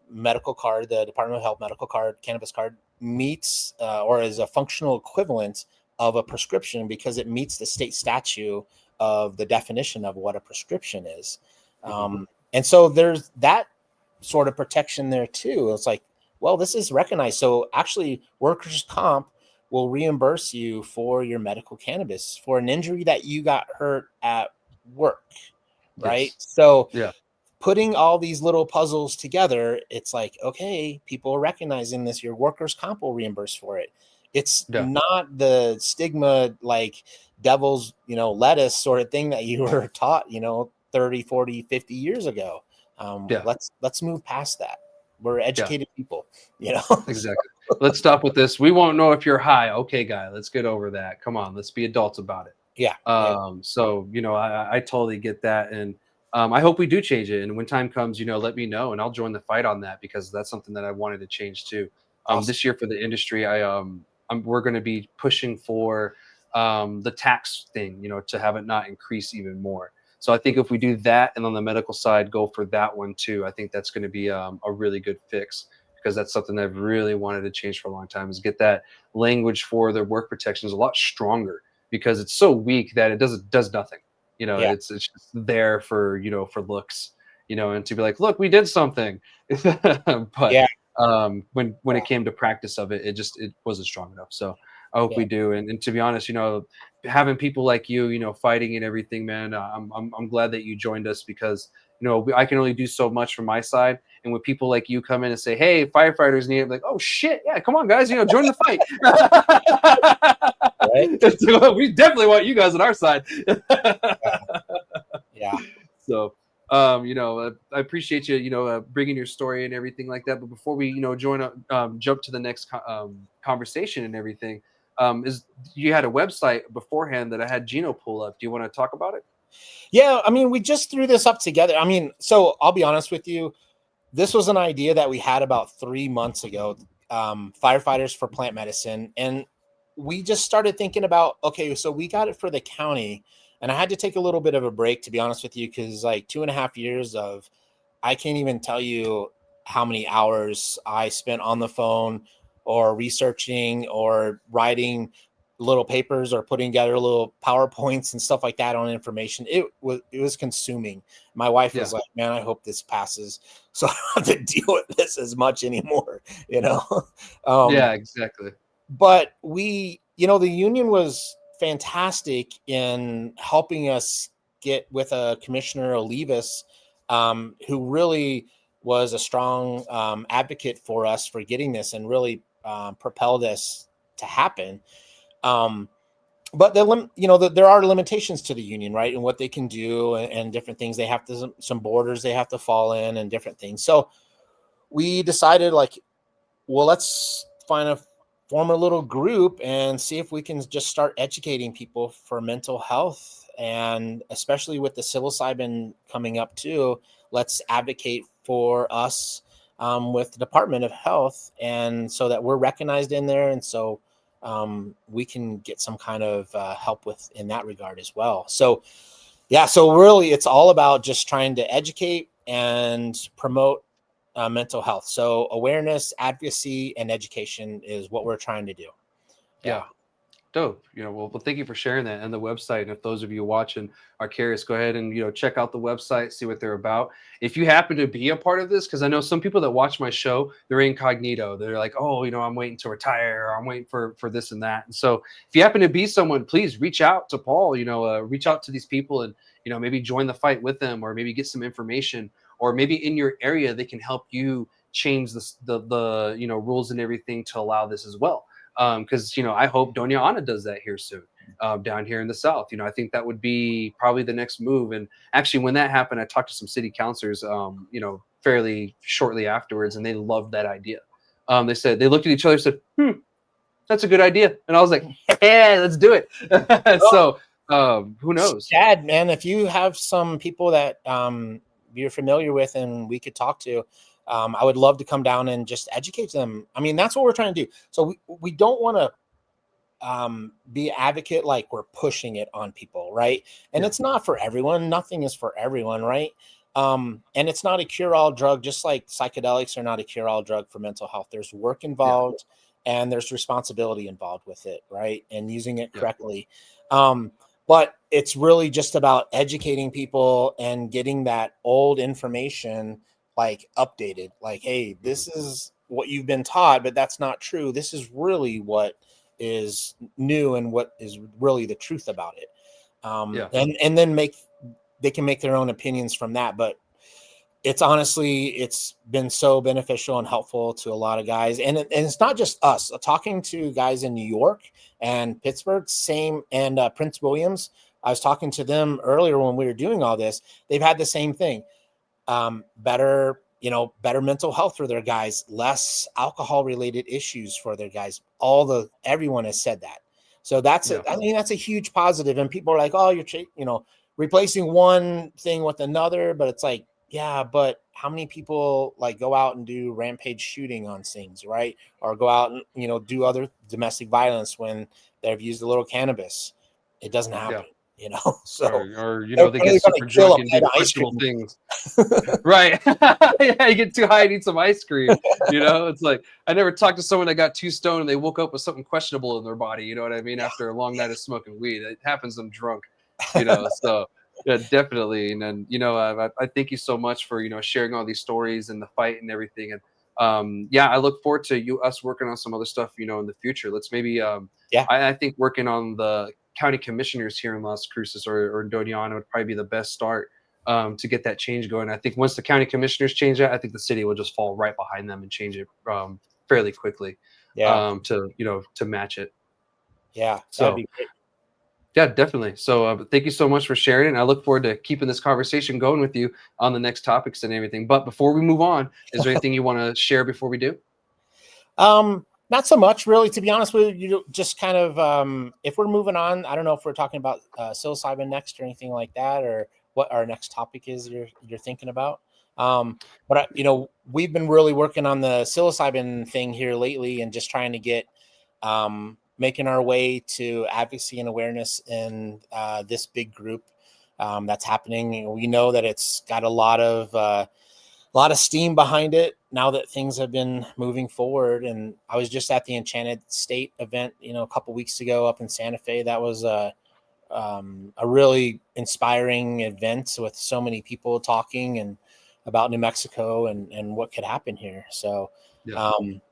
medical card, the Department of Health medical card, cannabis card, meets or is a functional equivalent of a prescription because it meets the state statute of the definition of what a prescription is. And so there's that sort of protection there too. It's like, well, this is recognized. So actually workers' comp will reimburse you for your medical cannabis for an injury that you got hurt at work. Right. So putting all these little puzzles together, it's like, okay, people are recognizing this. Your workers' comp will reimburse for it. It's not the stigma like devil's, you know, lettuce sort of thing that you were taught, you know, 30, 40, 50 years ago. Let's move past that. We're educated people, you know. Exactly. Let's stop with this. We won't know if you're high. Okay, guy, let's get over that. Come on, let's be adults about it. So, you know, I totally get that. And I hope we do change it. And when time comes, you know, let me know and I'll join the fight on that, because that's something that I wanted to change too. This year for the industry, we're going to be pushing for the tax thing, you know, to have it not increase even more. So I think if we do that, and on the medical side, go for that one too, I think that's going to be a really good fix, because that's something I've really wanted to change for a long time, is get that language for the work protections a lot stronger, because it's so weak that it does nothing. You know, it's just there for, you know, for looks, you know, and to be like, look, we did something. But when it came to practice of it, it wasn't strong enough. So I hope we do. And to be honest, you know, having people like you know, fighting and everything, man, I'm glad that you joined us, because, you know, I can only do so much from my side. And when people like you come in and say, hey, firefighters need it, I'm like, oh shit, yeah, come on, guys, you know, join the fight. So we definitely want you guys on our side. So you know, I appreciate you, you know, bringing your story and everything like that. But before we, you know, jump to the next conversation and everything, is you had a website beforehand that I had Gino pull up. Do you want to talk about it? Yeah, I mean, we just threw this up together. I mean, so I'll be honest with you. This was an idea that we had about 3 months ago, firefighters for plant medicine. And we just started thinking about, okay, so we got it for the county. And I had to take a little bit of a break, to be honest with you, because like 2.5 years of, I can't even tell you how many hours I spent on the phone or researching or writing little papers or putting together little PowerPoints and stuff like that on information. It was consuming. My wife was like, man, I hope this passes so I don't have to deal with this as much anymore, you know? Yeah, exactly. But we, the union was fantastic in helping us get with a commissioner, Olivas, who really was a strong advocate for us for getting this and really propelled us to happen. But there are limitations to the union, right? And what they can do and different things. They have to, some borders they have to fall in and different things. So we decided like, well, let's form a little group and see if we can just start educating people for mental health. And especially with the psilocybin coming up too, let's advocate for us with the Department of Health, and so that we're recognized in there. And so we can get some kind of help with in that regard as well. So yeah, so really it's all about just trying to educate and promote mental health. So awareness, advocacy, and education is what we're trying to do. Yeah. Dope. Well, thank you for sharing that and the website. And if those of you watching are curious, go ahead and, check out the website, see what they're about. If you happen to be a part of this, because I know some people that watch my show, they're incognito. They're like, oh, I'm waiting to retire, or I'm waiting for this and that. And so if you happen to be someone, please reach out to Paul, reach out to these people and, maybe join the fight with them, or maybe get some information, or maybe in your area, they can help you change the rules and everything to allow this as well. Because I hope Doña Ana does that here soon, down here in the South. I think that would be probably the next move. And actually, when that happened, I talked to some city councilors, fairly shortly afterwards, and they loved that idea. They said, they looked at each other and said, that's a good idea. And I was like, hey, let's do it. So who knows? Chad, man, if you have some people that you're familiar with and we could talk to, I would love to come down and just educate them. I mean, that's what we're trying to do. So we don't want to be advocate like we're pushing it on people, right? And it's not for everyone. Nothing is for everyone, right? And it's not a cure-all drug, just like psychedelics are not a cure-all drug for mental health. There's work involved and there's responsibility involved with it, right? And using it correctly. But it's really just about educating people and getting that old information like updated, like, hey, this is what you've been taught, but that's not true. This is really what is new and what is really the truth about it. And then they can make their own opinions from that. But it's been so beneficial and helpful to a lot of guys. And it's not just us. Talking to guys in New York and Pittsburgh, and Prince Williams, I was talking to them earlier when we were doing all this. They've had the same thing. Better mental health for their guys, less alcohol related issues for their guys. Everyone has said that. So that's that's a huge positive. And people are like, oh, you're replacing one thing with another, but it's like, yeah, but how many people like go out and do rampage shooting on things, right? Or go out and, do other domestic violence when they've used a little cannabis? It doesn't happen. So or they get super drunk and do questionable things. Right. Yeah, you get too high and eat some ice cream. It's like, I never talked to someone that got too stoned and they woke up with something questionable in their body, you know what I mean, after a long night of smoking weed. It happens when I'm drunk, so yeah, definitely. And then I thank you so much for sharing all these stories and the fight and everything. And I look forward to us working on some other stuff in the future. Let's maybe I think working on the county commissioners here in Las Cruces or Doña Ana would probably be the best start to get that change going. I think once the county commissioners change that, I think the city will just fall right behind them and change it fairly quickly to match it. Yeah, so that'd be great. Yeah, definitely. So thank you so much for sharing it. And I look forward to keeping this conversation going with you on the next topics and everything. But before we move on, is there anything you want to share before we do? Not so much, really, to be honest with you. Just kind of, if we're moving on, I don't know if we're talking about psilocybin next or anything like that, or what our next topic is you're thinking about. But we've been really working on the psilocybin thing here lately, and just trying to get making our way to advocacy and awareness in this big group that's happening. We know that it's got a lot of steam behind it now that things have been moving forward. And I was just at the Enchanted State event, a couple weeks ago up in Santa Fe. That was a really inspiring event with so many people talking and about New Mexico and what could happen here. So,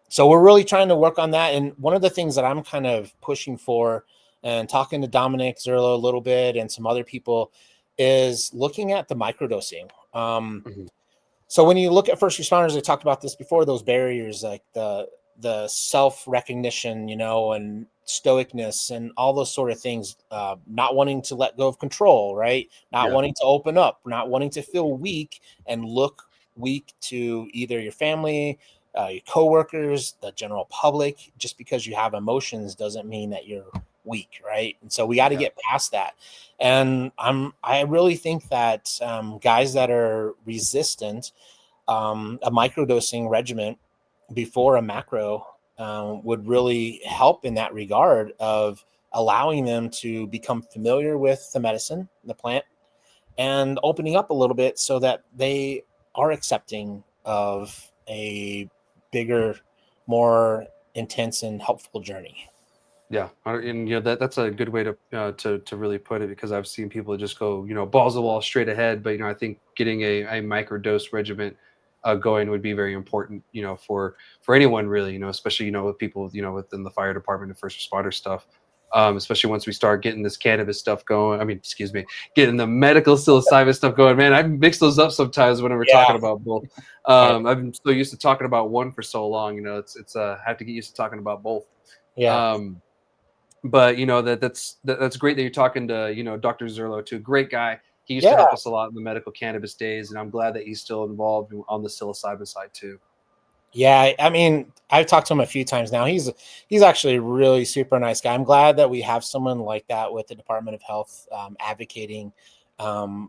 so we're really trying to work on that. And one of the things that I'm kind of pushing for, and talking to Dominic Zerlo a little bit and some other people, is looking at the microdosing. So when you look at first responders, I talked about this before, those barriers, like the self-recognition, and stoicness and all those sort of things, not wanting to let go of control, right? Not wanting to open up, not wanting to feel weak and look weak to either your family, your coworkers, the general public. Just because you have emotions doesn't mean that you're weak, right? And so we got to get past that. And I really think that guys that are resistant, a microdosing regimen before a macro would really help in that regard of allowing them to become familiar with the medicine, the plant, and opening up a little bit so that they are accepting of a bigger, more intense and helpful journey. Yeah, and that's a good way to really put it, because I've seen people just go balls to the wall straight ahead, but I think getting a microdose regimen going would be very important for anyone really, especially with people within the fire department and first responder stuff, especially once we start getting this cannabis stuff going. I mean, excuse me, getting the medical psilocybin stuff going. Man, I mix those up sometimes when we're talking about both. I've been so used to talking about one for so long, it's I have to get used to talking about both. But that's great that you're talking to Dr. Zerlo too. Great guy. He used to help us a lot in the medical cannabis days, and I'm glad that he's still involved on the psilocybin side too. Yeah, I mean, I've talked to him a few times now. He's actually a really super nice guy. I'm glad that we have someone like that with the Department of Health advocating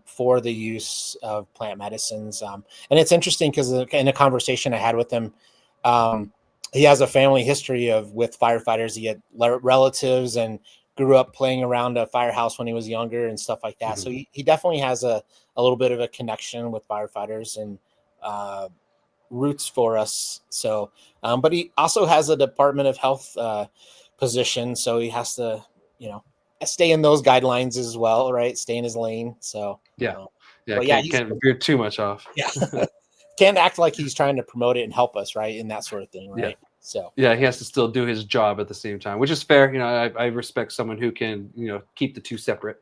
for the use of plant medicines. And it's interesting because in a conversation I had with him, he has a family history with firefighters. He had relatives and grew up playing around a firehouse when he was younger and stuff like that. So he definitely has a little bit of a connection with firefighters and roots for us. So, but he also has a Department of Health position. So he has to, stay in those guidelines as well, right? Stay in his lane. So, can't veer too much off. Yeah. Can't act like he's trying to promote it and help us, right? And that sort of thing, right? So he has to still do his job at the same time, which is fair. I respect someone who can, keep the two separate.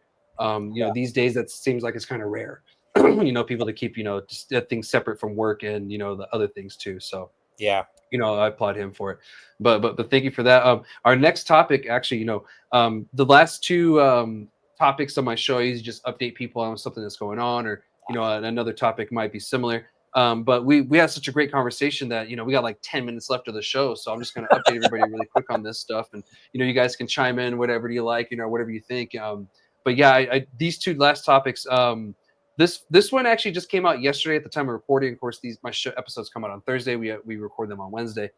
These days that seems like it's kind of rare. People to keep, just things separate from work and the other things too. So I applaud him for it. But thank you for that. Our next topic, actually, the last two topics on my show, I usually just update people on something that's going on, or another topic might be similar. But we had such a great conversation that we got like 10 minutes left of the show, so I'm just going to update everybody really quick on this stuff, and you guys can chime in whatever you like, whatever you think. But I these two last topics. This one actually just came out yesterday at the time of recording. Of course, my show episodes come out on Thursday. We record them on Wednesday.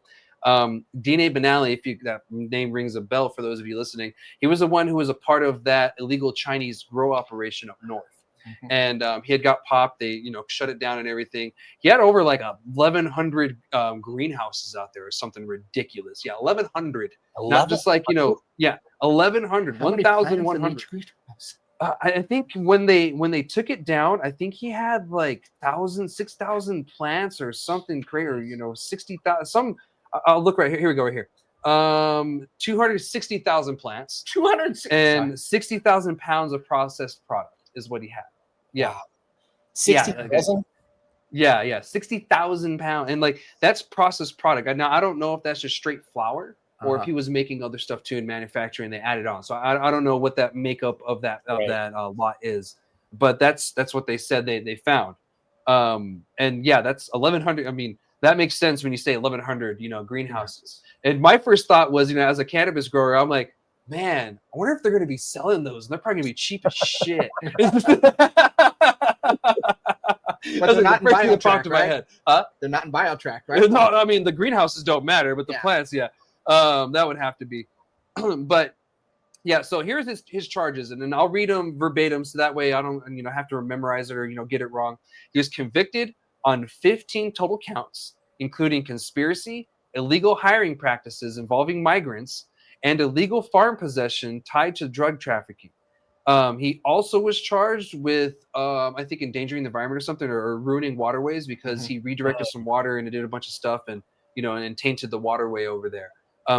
DNA Bernalillo, if that name rings a bell for those of you listening, he was the one who was a part of that illegal Chinese grow operation up north. And he had got popped. They, shut it down and everything. He had over like 1,100 greenhouses out there, or something ridiculous. Yeah, 1,100. Not just like 1,100, 1,100. I think when they took it down, I think he had like 6,000 plants or something crazy, or 60,000. Some I'll look right here. Here we go, right here. 260,000 plants, 260, and 60,000 pounds of processed product is what he had. Yeah. 60,000? Yeah. 60,000 pounds. And like that's processed product. Now, I don't know if that's just straight flour or if he was making other stuff too in manufacturing, they added on. So I don't know what that makeup of that lot is, but that's what they said they found. And that's 1,100. I mean, that makes sense when you say 1,100, greenhouses. And my first thought was, as a cannabis grower, I'm like, man, I wonder if they're going to be selling those. And they're probably going to be cheap as shit. But they're not in BioTrack, right? Head. Huh? They're not in BioTrack, right? No, I mean, the greenhouses don't matter, but the plants, that would have to be. But yeah, so here's his charges, and then I'll read them verbatim, so that way I don't, have to memorize it or, get it wrong. He was convicted on 15 total counts, including conspiracy, illegal hiring practices involving migrants, and illegal farm possession tied to drug trafficking. He also was charged with, I think, endangering the environment or something, or ruining waterways, because he redirected some water and it did a bunch of stuff, and and tainted the waterway over there.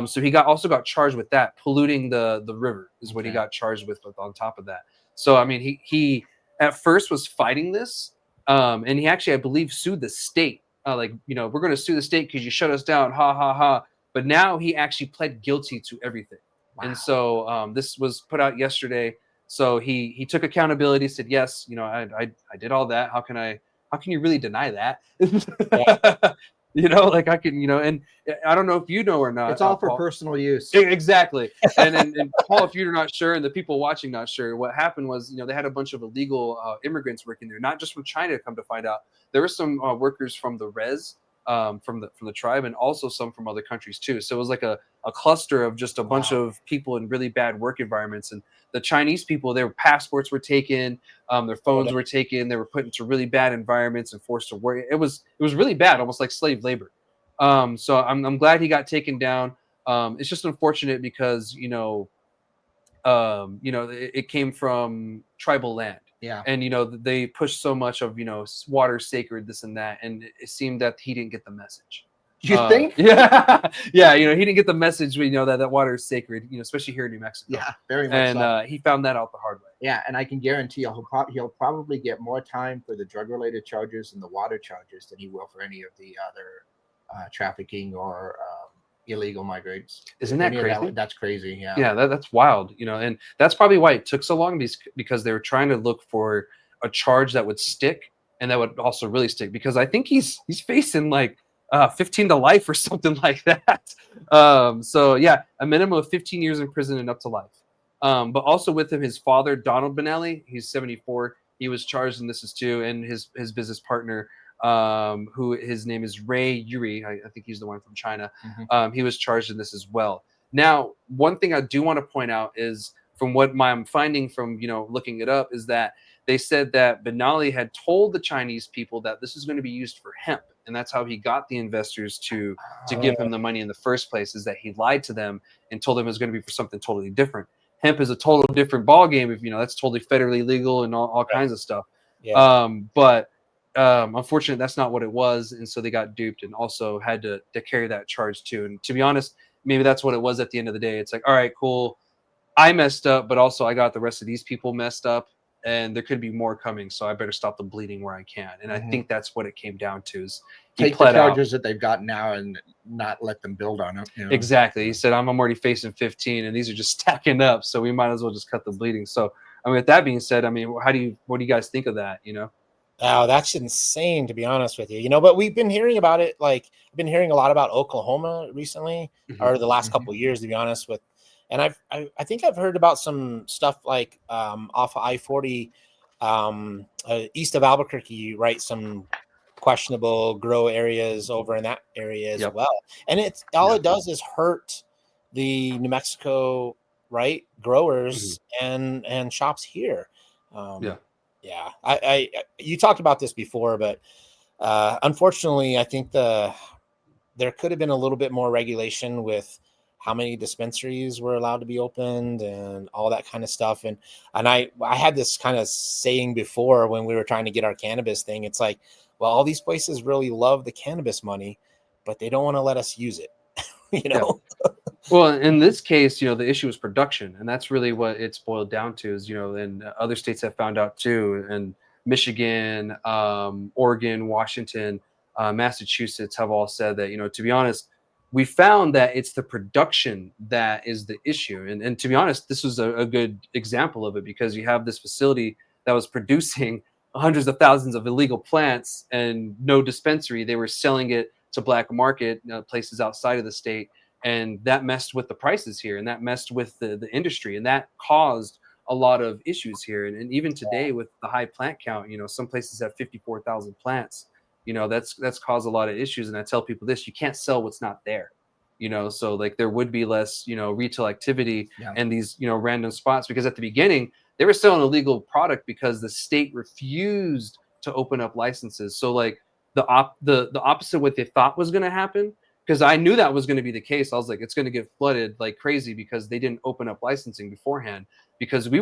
So he also got charged with that, polluting the river is what he got charged with on top of that. So I mean, he at first was fighting this, and he actually, I believe, sued the state. We're going to sue the state because you shut us down, ha ha ha. But now he actually pled guilty to everything. Wow. And so this was put out yesterday. So he took accountability, said, yes, I did all that. How can you really deny that? I can, and I don't know if you know or not. It's all for Paul. Personal use. Exactly. and Paul, if you're not sure, and the people watching not sure, what happened was, they had a bunch of illegal immigrants working there, not just from China, come to find out. There were some workers from the res, from the tribe, and also some from other countries too. So it was like a cluster of just a bunch of people in really bad work environments. And the Chinese people, their passports were taken, their phones were taken, they were put into really bad environments and forced to work. It was really bad, almost like slave labor. So I'm glad he got taken down. It's just unfortunate because it came from tribal land. Yeah. And they pushed so much of water sacred, this and that, and it seemed that he didn't get the message. You think? Yeah. Yeah, he didn't get the message. We know that water is sacred, especially here in New Mexico. Yeah, very much. And so. He found that out the hard way. Yeah, and I can guarantee he'll probably get more time for the drug-related charges and the water charges than he will for any of the other trafficking or illegal migrants. Isn't that crazy? That's crazy. Yeah. Yeah, that's wild. And that's probably why it took so long, because they were trying to look for a charge that would stick and that would also really stick. Because I think he's facing like 15 to life or something like that. So yeah, a minimum of 15 years in prison and up to life. But also with him, his father, Donald Bernalillo, he's 74. He was charged in this as too, and his business partner, who his name is Ray Yuri. I think he's the one from China. He was charged in this as well. Now, one thing I do want to point out is, from what I'm finding from looking it up, is that they said that Bernalillo had told the Chinese people that this is going to be used for hemp, and that's how he got the investors to give him the money in the first place. Is that he lied to them and told them it was going to be for something totally different. Hemp is a total different ball game. If that's totally federally legal and all kinds of stuff. Yeah. But unfortunately, that's not what it was, and so they got duped and also had to carry that charge too. And to be honest, maybe that's what it was at the end of the day. It's like, all right, cool, I messed up, but also I got the rest of these people messed up, and there could be more coming, so I better stop the bleeding where I can. And I think that's what it came down to: is take the charges that they've got now and not let them build on it. Exactly. He said, I'm already facing 15, and these are just stacking up, so we might as well just cut the bleeding. So, I mean, with that being said, I mean, what do you guys think of that? Oh, that's insane, to be honest with you. But we've been hearing about it. Like, I've been hearing a lot about Oklahoma recently, or the last couple of years, to be honest with. And I think I've heard about some stuff like off of I-40 east of Albuquerque, right? Some questionable grow areas over in that area as well. And it's all it does is hurt the New Mexico, right, growers and shops here. Yeah. I you talked about this before, but unfortunately, I think there could have been a little bit more regulation with how many dispensaries were allowed to be opened and all that kind of stuff. And I had this kind of saying before when we were trying to get our cannabis thing. It's like, well, all these places really love the cannabis money, but they don't want to let us use it. Well, in this case, the issue is production, and that's really what it's boiled down to. Is and other states have found out too, and Michigan, Oregon, Washington, Massachusetts have all said that to be honest, we found that it's the production that is the issue. And to be honest, this was a good example of it, because you have this facility that was producing hundreds of thousands of illegal plants and no dispensary. They were selling it to black market places outside of the state. And that messed with the prices here, and that messed with the industry, and that caused a lot of issues here. And even today with the high plant count, some places have 54,000 plants. That's caused a lot of issues. And I tell people this: you can't sell what's not there. So like there would be less, retail activity and these, random spots, because at the beginning they were selling illegal product because the state refused to open up licenses. So like the opposite what they thought was going to happen, because I knew that was going to be the case. I was like, it's going to get flooded like crazy because they didn't open up licensing beforehand, because we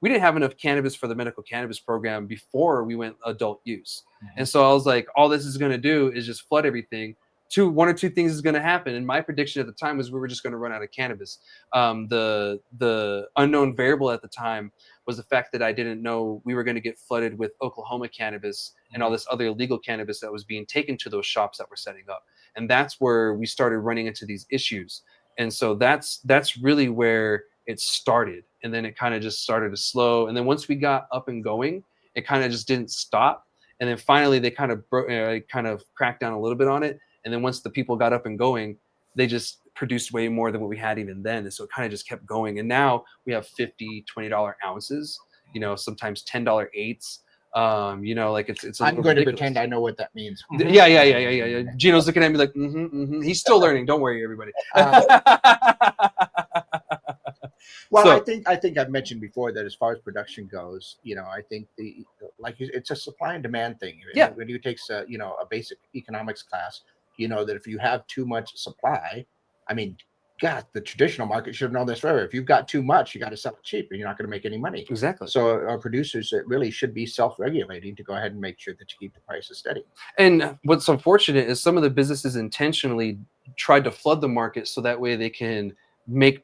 didn't have enough cannabis for the medical cannabis program before we went adult use. And so I was like, all this is going to do is just flood everything. One or two things is going to happen. And my prediction at the time was we were just going to run out of cannabis. The unknown variable at the time was the fact that I didn't know we were going to get flooded with Oklahoma cannabis and all this other illegal cannabis that was being taken to those shops that were setting up. And that's where we started running into these issues. And so that's really where it started. And then it kind of just started to slow. And then once we got up and going, it kind of just didn't stop. And then finally they kind of cracked down a little bit on it. And then once the people got up and going, they just produced way more than what we had even then. And so it kind of just kept going. And now we have $50, $20 ounces, sometimes $10 eighths. Like it's I'm going ridiculous. to pretend I know what that means. Yeah. Gino's looking at me like, He's still learning. Don't worry, everybody. Well, So- I think I've mentioned before that as far as production goes, I think it's a supply and demand thing. Yeah. When you take a basic economics class, that if you have too much supply, I mean, God, the traditional market should have known this forever. If you've got too much, you got to sell it cheap, or you're not going to make any money. Exactly. So our producers, it really should be self-regulating to go ahead and make sure that you keep the prices steady. And what's unfortunate is some of the businesses intentionally tried to flood the market so that way they can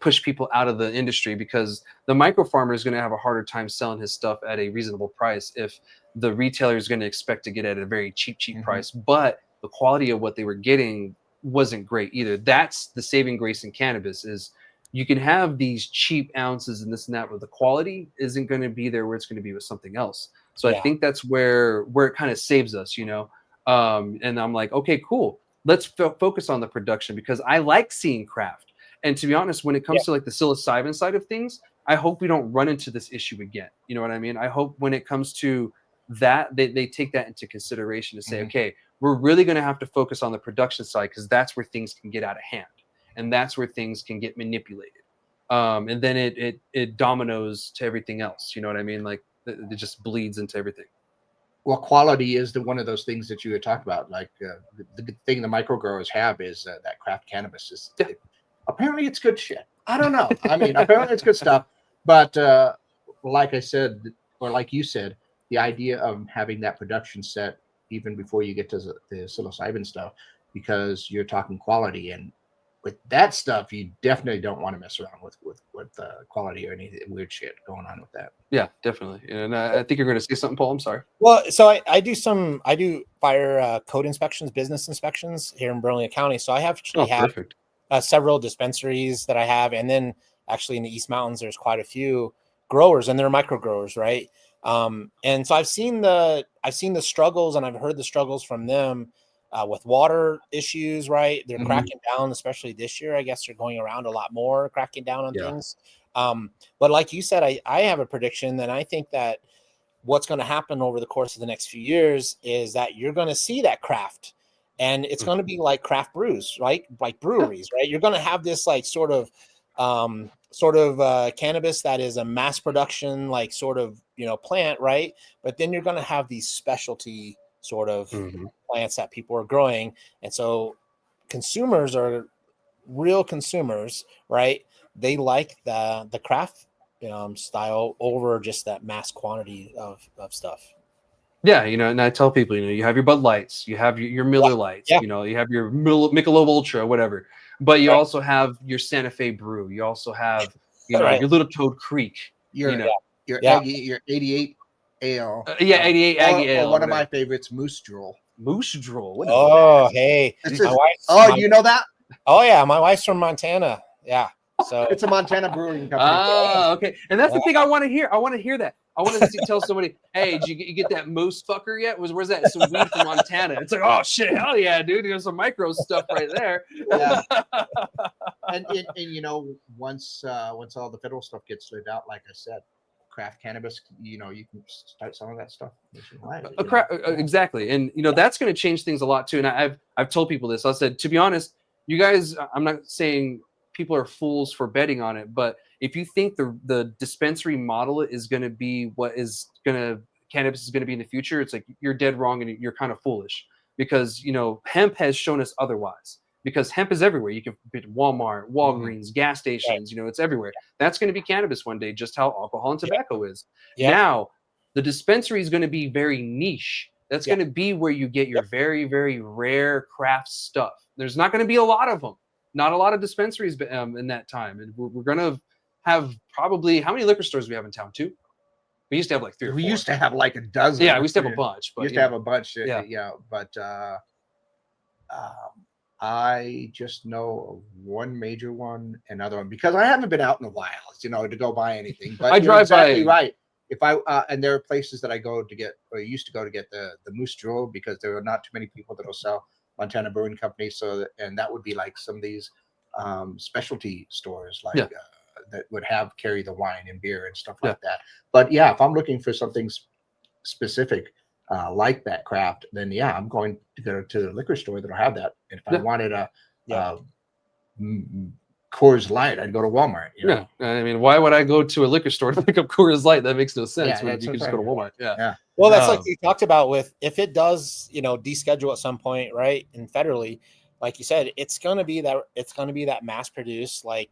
push people out of the industry, because the micro farmer is going to have a harder time selling his stuff at a reasonable price if the retailer is going to expect to get it at a very cheap price. But the quality of what they were getting wasn't great either. That's the saving grace in cannabis, is you can have these cheap ounces and this and that, but the quality isn't going to be there where it's going to be with something else. So I think that's where it kind of saves us, and I'm like, okay, cool. Let's focus on the production, because I like seeing craft. And to be honest, when it comes to like the psilocybin side of things, I hope we don't run into this issue again. You know what I mean? I hope when it comes to that, they take that into consideration to say, okay, we're really going to have to focus on the production side, because that's where things can get out of hand, and that's where things can get manipulated. And then it dominoes to everything else. You know what I mean? Like it just bleeds into everything. Well, quality is one of those things that you had talked about. Like the good thing the micro growers have is that craft cannabis is apparently it's good shit. I don't know. I mean, apparently it's good stuff. But like I said, or like you said, the idea of having that production set even before you get to the psilocybin stuff, because you're talking quality, and with that stuff, you definitely don't want to mess around with quality or any weird shit going on with that. Yeah, definitely. And I think you're going to say something, Paul. I'm sorry. Well, so I do fire code inspections, business inspections here in Bernalillo County. So I have Perfect. Several dispensaries that I have, and then actually in the East Mountains, there's quite a few growers, and they're micro growers, right? And so I've seen the struggles, and I've heard the struggles from them with water issues, right? They're cracking down, especially this year. I guess they're going around a lot more, cracking down on things. But like you said, I have a prediction, and I think that what's going to happen over the course of the next few years is that you're going to see that craft, and it's going to be like craft brews, right? Like breweries, right? You're going to have this like sort of cannabis that is a mass production, like sort of, plant, right? But then you're going to have these specialty sort of plants that people are growing. And so consumers are real consumers, right? They like the craft style over just that mass quantity of stuff. Yeah, and I tell people, you have your Bud Lights, you have your Miller Lights, you have your Michelob Ultra, whatever. But you also have your Santa Fe Brew. You also have, your Little Toad Creek. Your 88 ale. 88 Aggie Ale. Or one of my favorites, Moose Drool. Moose Drool. What is that? Hey. You know that? Oh, yeah. My wife's from Montana. Yeah. So it's a Montana brewing company. Oh, okay. And that's the thing I want to hear. I want to hear that. I want to tell somebody, hey, did you get that moose fucker yet? Where's that? Some weed from Montana. It's like, oh shit, hell yeah, dude. There's some micro stuff right there. Yeah. and you know, once all the federal stuff gets laid out, like I said, craft cannabis, you know, you can start selling that stuff nationwide. Exactly, and you know that's going to change things a lot too. And I've told people this. I said, to be honest, you guys, I'm not saying people are fools for betting on it, but if you think the dispensary model is going to be what is going to cannabis is going to be in the future, it's like you're dead wrong and you're kind of foolish, because you know hemp has shown us otherwise. Because hemp is everywhere. You can get Walmart, Walgreens, gas stations. You know, it's everywhere. That's going to be cannabis one day, just how alcohol and tobacco is. Now, the dispensary is going to be very niche. That's going to be where you get your very, very rare craft stuff. There's not going to be a lot of them. Not a lot of dispensaries in that time. And we're going to have probably, how many liquor stores do we have in town? 2? We used to have like 3 or 4. We used to have like a dozen. Yeah, we used to have a bunch. But we used to have a bunch. Yeah. But I just know of one major one, another one, because I haven't been out in a while, you know, to go buy anything. But I drive exactly by. Right. If I and there are places that I go to get, or used to go to get the moose drool, because there are not too many people that will sell Montana Brewing Company. So and that would be like some of these specialty stores, like that would carry the wine and beer and stuff like that. But yeah, if I'm looking for something specific like that craft, then I'm going to go to the liquor store that'll have that. And if I wanted a Coors Light, I'd go to Walmart. You know? Yeah, I mean, why would I go to a liquor store to pick up Coors Light? That makes no sense. When you can just go to Walmart. Yeah. Well, that's like you talked about with, if it does, you know, deschedule at some point, right? And federally, like you said, it's going to be that mass produced like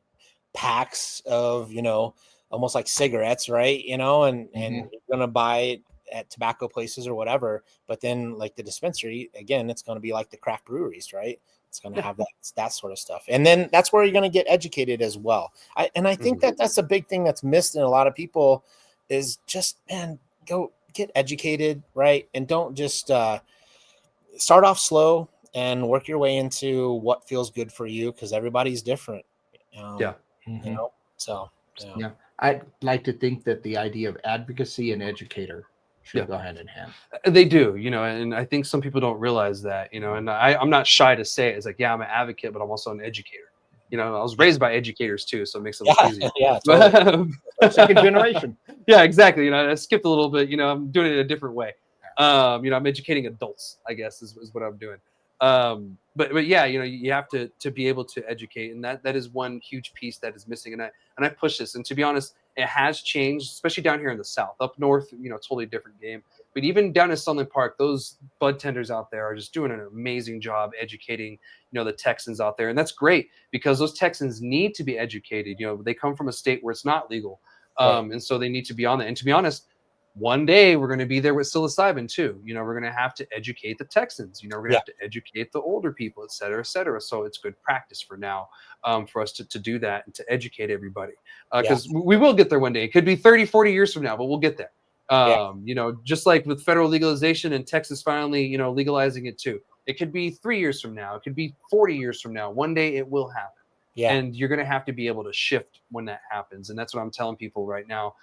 packs of, you know, almost like cigarettes, right? You know, and you're going to buy it at tobacco places or whatever. But then like the dispensary, again, it's going to be like the craft breweries, right? It's going to have that sort of stuff. And then that's where you're going to get educated as well. I think that's a big thing that's missed in a lot of people is just, man, go get educated, right? And don't just start off slow and work your way into what feels good for you, because everybody's different. You know, so I'd like to think that the idea of advocacy and educator should go hand in hand. They do, you know, and I think some people don't realize that, you know, and I'm not shy to say it. It's like, I'm an advocate, but I'm also an educator. You know, I was raised by educators too, so it makes it look easier. Totally. Second generation. Yeah, exactly. You know, I skipped a little bit. You know, I'm doing it a different way. You know, I'm educating adults, I guess, is what I'm doing. But yeah, you know, you have to be able to educate, and that is one huge piece that is missing. And I push this, and to be honest, it has changed, especially down here in the South. Up north, you know, totally different game. But even down in Sunland Park, those bud tenders out there are just doing an amazing job educating, you know, the Texans out there. And that's great, because those Texans need to be educated. You know, they come from a state where it's not legal. And so they need to be on that. And to be honest, one day we're going to be there with psilocybin too. You know, we're going to have to educate the Texans. You know, we're going to have to educate the older people, et cetera, et cetera. So it's good practice for now for us to do that and to educate everybody. Because we will get there one day. It could be 30, 40 years from now, but we'll get there. You know, just like with federal legalization and Texas finally, you know, legalizing it too. It could be 3 years from now. It could be 40 years from now. One day it will happen. And you're going to have to be able to shift when that happens. And that's what I'm telling people right now.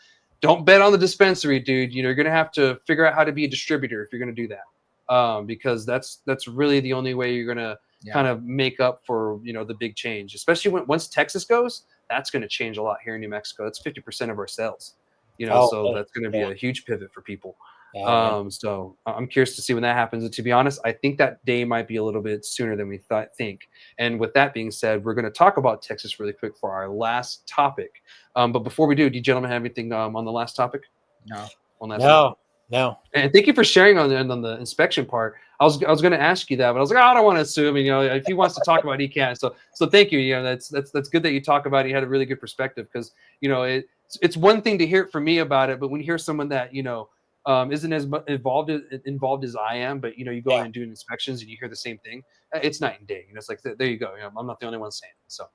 Don't bet on the dispensary, dude. You know, you're going to have to figure out how to be a distributor if you're going to do that. Because that's really the only way you're going to kind of make up for, you know, the big change, especially once Texas goes. That's going to change a lot here in New Mexico. It's 50% of our sales, you know, so that's going to be a huge pivot for people. So I'm curious to see when that happens. And to be honest, I think that day might be a little bit sooner than we think. And with that being said, we're going to talk about Texas really quick for our last topic. But before we do you gentlemen have anything on the last topic? No. And thank you for sharing on the inspection part. I was going to ask you that, but I was like, I don't want to assume. And, you know, if he wants to talk about it, he can. So thank you. You know, that's good that you talk about it. You had a really good perspective, because, you know, it's one thing to hear it from me about it, but when you hear someone that, you know, isn't as involved as I am, but you know, you go in and do inspections and you hear the same thing. It's night and day. You know, it's like there you go. You know, I'm not the only one saying it. So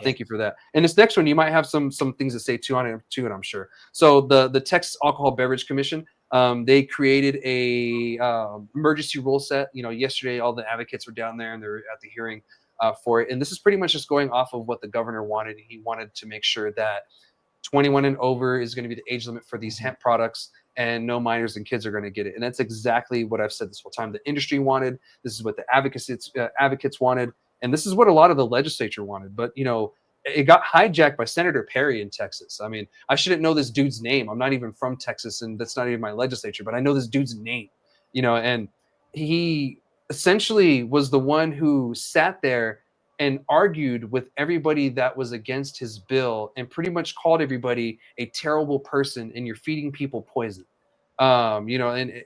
thank you for that. And this next one, you might have some things to say too on it too, and I'm sure. So the Texas Alcohol Beverage Commission, they created a emergency rule set. You know, yesterday all the advocates were down there and they're at the hearing for it. And this is pretty much just going off of what the governor wanted. He wanted to make sure that 21 and over is going to be the age limit for these hemp products, and no minors and kids are going to get it. And that's exactly what I've said this whole time. The industry wanted, this is what the advocates wanted, and this is what a lot of the legislature wanted. But, it got hijacked by Senator Perry in Texas. I mean, I shouldn't know this dude's name. I'm not even from Texas, and that's not even my legislature, but I know this dude's name, and he essentially was the one who sat there and argued with everybody that was against his bill and pretty much called everybody a terrible person, and you're feeding people poison. And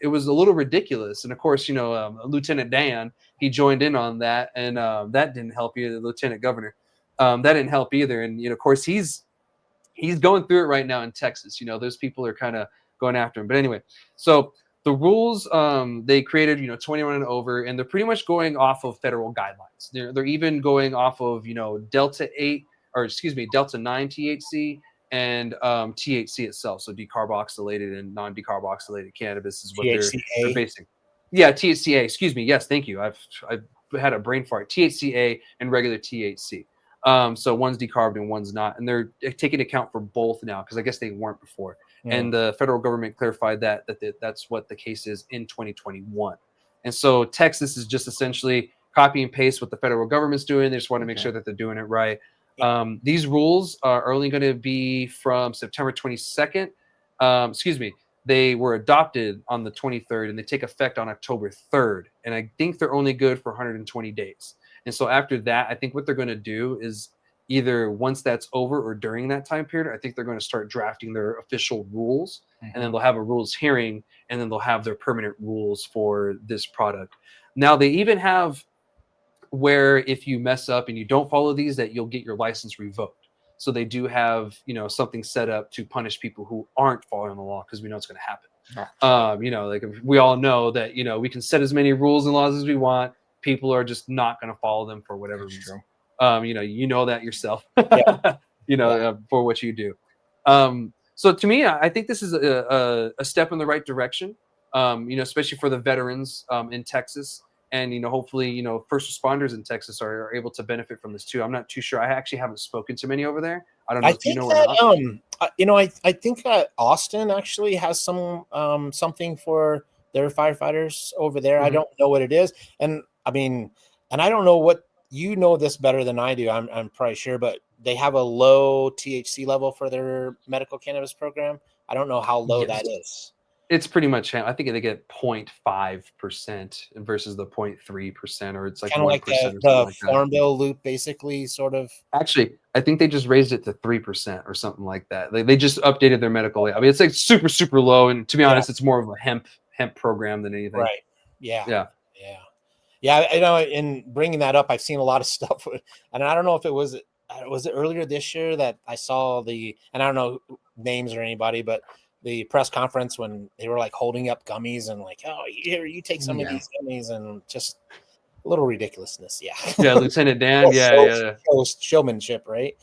it was a little ridiculous. And of course, Lieutenant Dan, he joined in on that, and that didn't help either. The Lieutenant Governor, that didn't help either. And of course, he's going through it right now in Texas. Those people are kind of going after him. But anyway, so the rules they created, 21 and over, and they're pretty much going off of federal guidelines. They're even going off of Delta 9 THC and THC itself, so decarboxylated and non-decarboxylated cannabis is what they're basing. Yeah, THCA. Excuse me. Yes, thank you. I've had a brain fart. THCA and regular THC. So one's decarbed and one's not, and they're taking account for both now because I guess they weren't before. And the federal government clarified that's what the case is in 2021. And so Texas is just essentially copy and paste what the federal government's doing. They just want to make sure that they're doing it right. These rules are only going to be from September 22nd. They were adopted on the 23rd, and they take effect on October 3rd. And I think they're only good for 120 days. And so after that, I think what they're going to do is either once that's over or during that time period, I think they're going to start drafting their official rules, and then they'll have a rules hearing, and then they'll have their permanent rules for this product. Now, they even have where if you mess up and you don't follow these, that you'll get your license revoked. So they do have, something set up to punish people who aren't following the law, because we know it's going to happen. Like we all know that, we can set as many rules and laws as we want. People are just not going to follow them for whatever reason. You know that yourself, for what you do. So to me, I think this is a step in the right direction, especially for the veterans in Texas. And, hopefully, first responders in Texas are able to benefit from this too. I'm not too sure. I actually haven't spoken to many over there. I don't know if you know or not. I think Austin actually has something for their firefighters over there. I don't know what it is. And I don't know what, this better than I do. I'm probably sure, but they have a low THC level for their medical cannabis program. I don't know how low that is. It's pretty much, I think they get 0.5% versus the 0.3%, or it's like kind of 1% like the Farm Bill loop, basically, sort of. Actually, I think they just raised it to 3% or something like that. They just updated their medical. It's like super, super low. And to be honest, it's more of a hemp program than anything. Right. Yeah. In bringing that up, I've seen a lot of stuff, and I don't know if it was it earlier this year that I saw and I don't know names or anybody, but the press conference when they were like holding up gummies and like, oh, here, you take some of these gummies, and just a little ridiculousness. Yeah, Lieutenant Dan. Showmanship, right?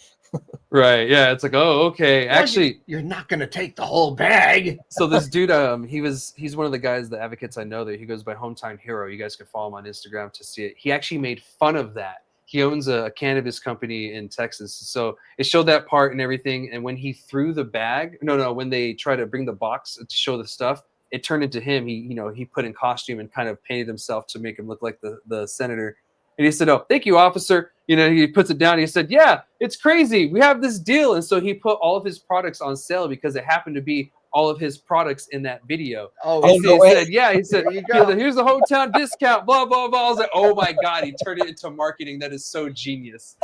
Right. Yeah. It's like, oh, okay. Actually, you're not going to take the whole bag. So this dude, he's one of the guys, the advocates I know that he goes by Hometown Hero. You guys can follow him on Instagram to see it. He actually made fun of that. He owns a cannabis company in Texas. So it showed that part and everything. And when he threw the bag, when they try to bring the box to show the stuff, it turned into him. He put in costume and kind of painted himself to make him look like the senator. And he said, oh, thank you, officer. He puts it down. And he said, yeah, it's crazy. We have this deal. And so he put all of his products on sale because it happened to be all of his products in that video. He said, here's the hometown discount, blah, blah, blah. I was like, oh my God, he turned it into marketing. That is so genius.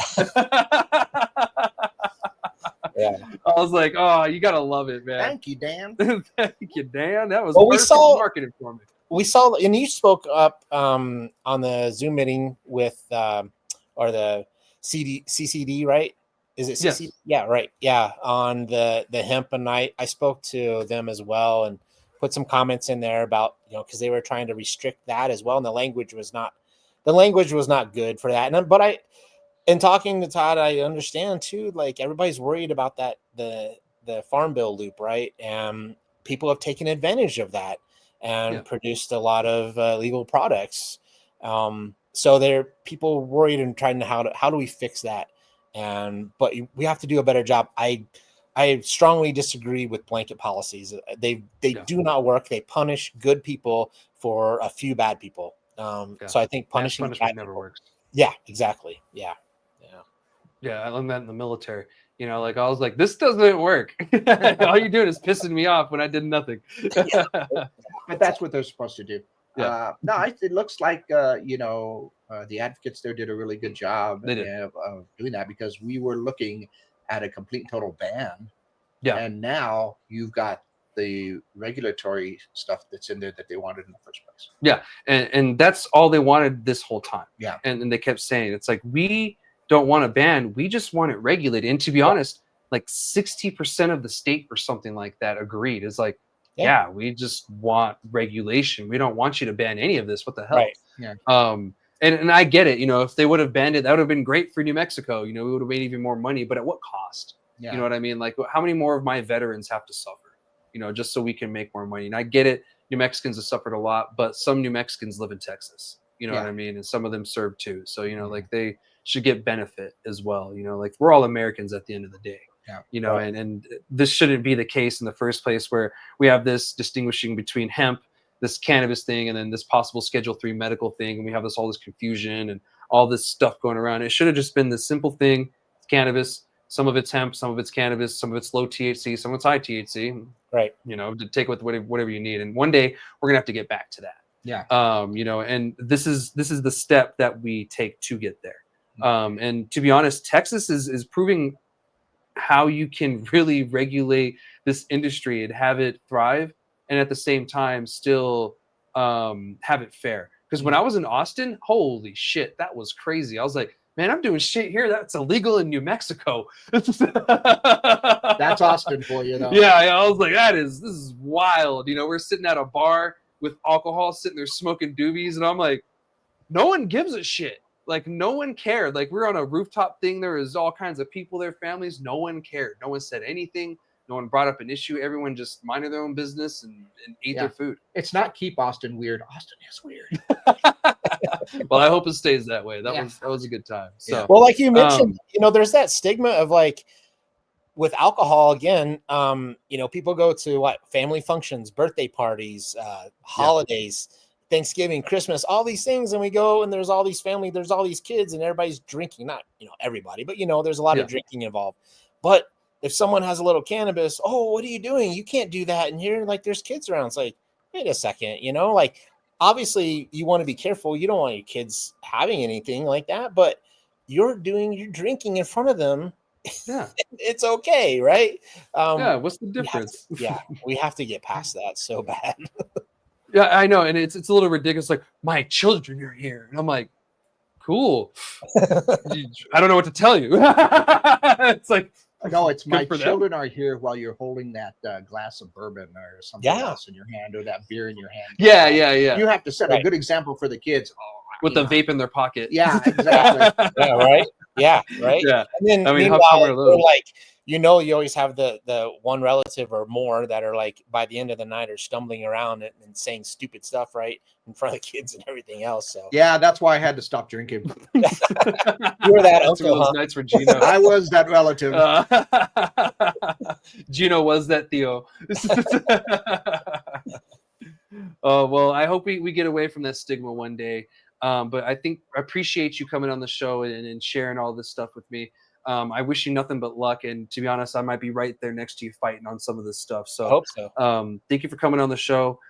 Yeah. I was like, oh, you got to love it, man. Thank you, Dan. Thank you, Dan. That was perfect marketing for me. We saw, and you spoke up on the Zoom meeting with, or the CCD, right? Is it CCD? Yes. Yeah, right. Yeah, on the hemp, and I spoke to them as well and put some comments in there about, because they were trying to restrict that as well, and the language was not good for that. And in talking to Todd, I understand too, like everybody's worried about that the Farm Bill loop, right? And people have taken advantage of that and produced a lot of legal products. So there are people worried and trying to how do we fix that? But we have to do a better job. I strongly disagree with blanket policies. They do not work. They punish good people for a few bad people. So I think punishing punishment never people, works. Yeah, exactly. Yeah. Yeah, I learned that in the military. You know, like I was like, this doesn't work. All you're doing is pissing me off when I did nothing. But that's what they're supposed to do. Yeah. No, it looks like the advocates there did a really good job They did. of doing that, because we were looking at a complete and total ban. Yeah. And now you've got the regulatory stuff that's in there that they wanted in the first place. Yeah, and that's all they wanted this whole time. Yeah. And they kept saying, it's like, we don't want to ban, we just want it regulated. And to be honest, like 60% of the state or something like that agreed. It's like, yeah, we just want regulation. We don't want you to ban any of this. What the hell? Right. Yeah. And I get it. You know, if they would have banned it, that would have been great for New Mexico. You know, we would have made even more money, but at what cost? Yeah. You know what I mean? Like, how many more of my veterans have to suffer? You know, just so we can make more money. And I get it. New Mexicans have suffered a lot, but some New Mexicans live in Texas. You know what I mean? And some of them serve too. So, you know, like they should get benefit as well. You know, like we're all Americans at the end of the day. Yeah. You know, and this shouldn't be the case in the first place, where we have this distinguishing between hemp, this cannabis thing, and then this possible Schedule 3 medical thing. And we have all this confusion and all this stuff going around. It should have just been this simple thing: cannabis. Some of it's hemp, some of it's cannabis, some of it's low THC, some of it's high THC. Right. You know, to take with whatever you need. And one day we're gonna have to get back to that. Yeah. You know, and this is the step that we take to get there. And to be honest, Texas is proving how you can really regulate this industry and have it thrive, and at the same time still have it fair. Because when I was in Austin, holy shit, that was crazy. I was like, man, I'm doing shit here that's illegal in New Mexico. That's Austin for you, though. Yeah, I was like, this is wild. You know, we're sitting at a bar with alcohol, sitting there smoking doobies, and I'm like, no one gives a shit. Like, no one cared. Like, we're on a rooftop thing. There was all kinds of people there, families. No one cared. No one said anything. No one brought up an issue. Everyone just minded their own business and ate their food. It's not keep Austin weird. Austin is weird. Well, I hope it stays that way. That was a good time. So, well, like you mentioned, you know, there's that stigma of like with alcohol again. You know, people go to family functions, birthday parties, holidays, Thanksgiving, Christmas, all these things, and we go and there's all these family, there's all these kids, and everybody's drinking. Not, you know, everybody, but you know, there's a lot of drinking involved. But if someone has a little cannabis, oh, what are you doing? You can't do that. And here, like, there's kids around. It's like, wait a second, you know, like, obviously you want to be careful. You don't want your kids having anything like that, but you're drinking in front of them. Yeah. It's okay. Right. What's the difference? We have to get past that so bad. Yeah, I know. And it's a little ridiculous. Like, my children are here. And I'm like, cool. I don't know what to tell you. It's like, no, it's my children are here while you're holding that glass of bourbon or something else in your hand, or that beer in your hand. Yeah. You have to set a good example for the kids. With the vape in their pocket. Yeah, exactly. Yeah, right. Yeah, right. Yeah. And then I mean, meanwhile, how come are those? like, you know, you always have the one relative or more that are like by the end of the night are stumbling around and saying stupid stuff right in front of the kids and everything else. So yeah, that's why I had to stop drinking. You were that uncle, those nights for Gino. I was that relative. Gino was that Theo. Well, I hope we get away from that stigma one day. But I appreciate you coming on the show and sharing all this stuff with me. I wish you nothing but luck. And to be honest, I might be right there next to you fighting on some of this stuff. So I hope so. Thank you for coming on the show.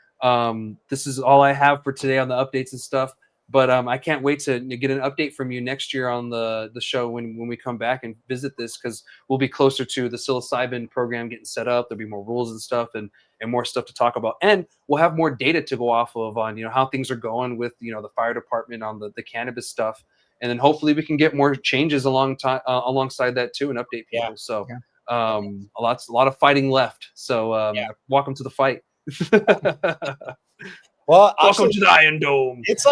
This is all I have for today on the updates and stuff. But I can't wait to get an update from you next year on the show when we come back and visit this, because we'll be closer to the psilocybin program getting set up. There'll be more rules and stuff and more stuff to talk about. And we'll have more data to go off of on, you know, how things are going with, you know, the fire department on the cannabis stuff. And then hopefully we can get more changes alongside that too and update people. Yeah. So a lot of fighting left. So welcome to the fight. Well, welcome to the Iron Dome. It's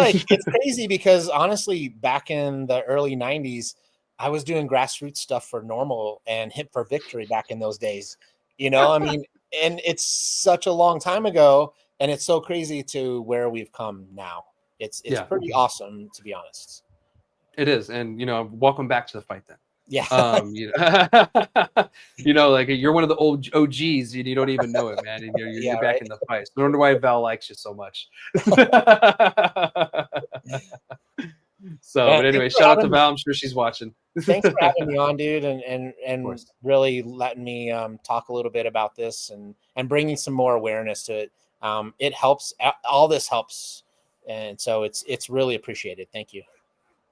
crazy because honestly, back in the early 90s, I was doing grassroots stuff for Normal and Hip for Victory back in those days. You know, I mean, and it's such a long time ago, and it's so crazy to where we've come now. It's pretty awesome, to be honest. It is. And, you know, welcome back to the fight then. Yeah. You know, like you're one of the old OGs and you don't even know it, man. And you're back Right. in the fight. So no wonder why Val likes you so much. So, Man, but anyway, thanks for shout out to having me. Val. I'm sure she's watching. Thanks for having me on, dude, Of and course. really letting me talk a little bit about this and bringing some more awareness to it. It helps. All this helps, and so it's really appreciated. Thank you.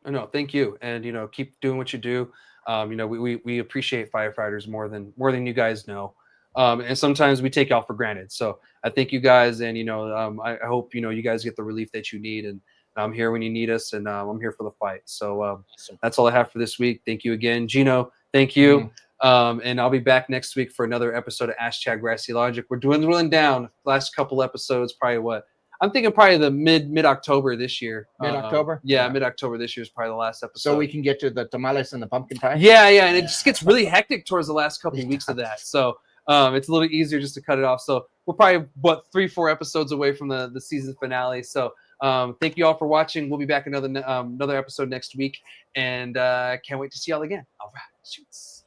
No, thank you, and keep doing what you do. We appreciate firefighters more than you guys know, and sometimes we take y'all for granted. So I thank you guys, and I hope you guys get the relief that you need, and I'm here when you need us, and I'm here for the fight. So Awesome. that's all I have for this week. Thank you again, Gino. Thank you. And I'll be back next week for another episode of #Grassy Logic. We're dwindling down. Last couple episodes, probably what I'm thinking, probably the mid October this year. Mid-October? Yeah, Yeah. mid October this year is probably the last episode. So we can get to the tamales and the pumpkin pie. Yeah, and it just gets really hectic towards the last couple of weeks of that. So it's a little easier just to cut it off. So we're probably 3-4 episodes away from the season finale. So thank you all for watching. We'll be back another episode next week, and can't wait to see y'all again. All right, shoots.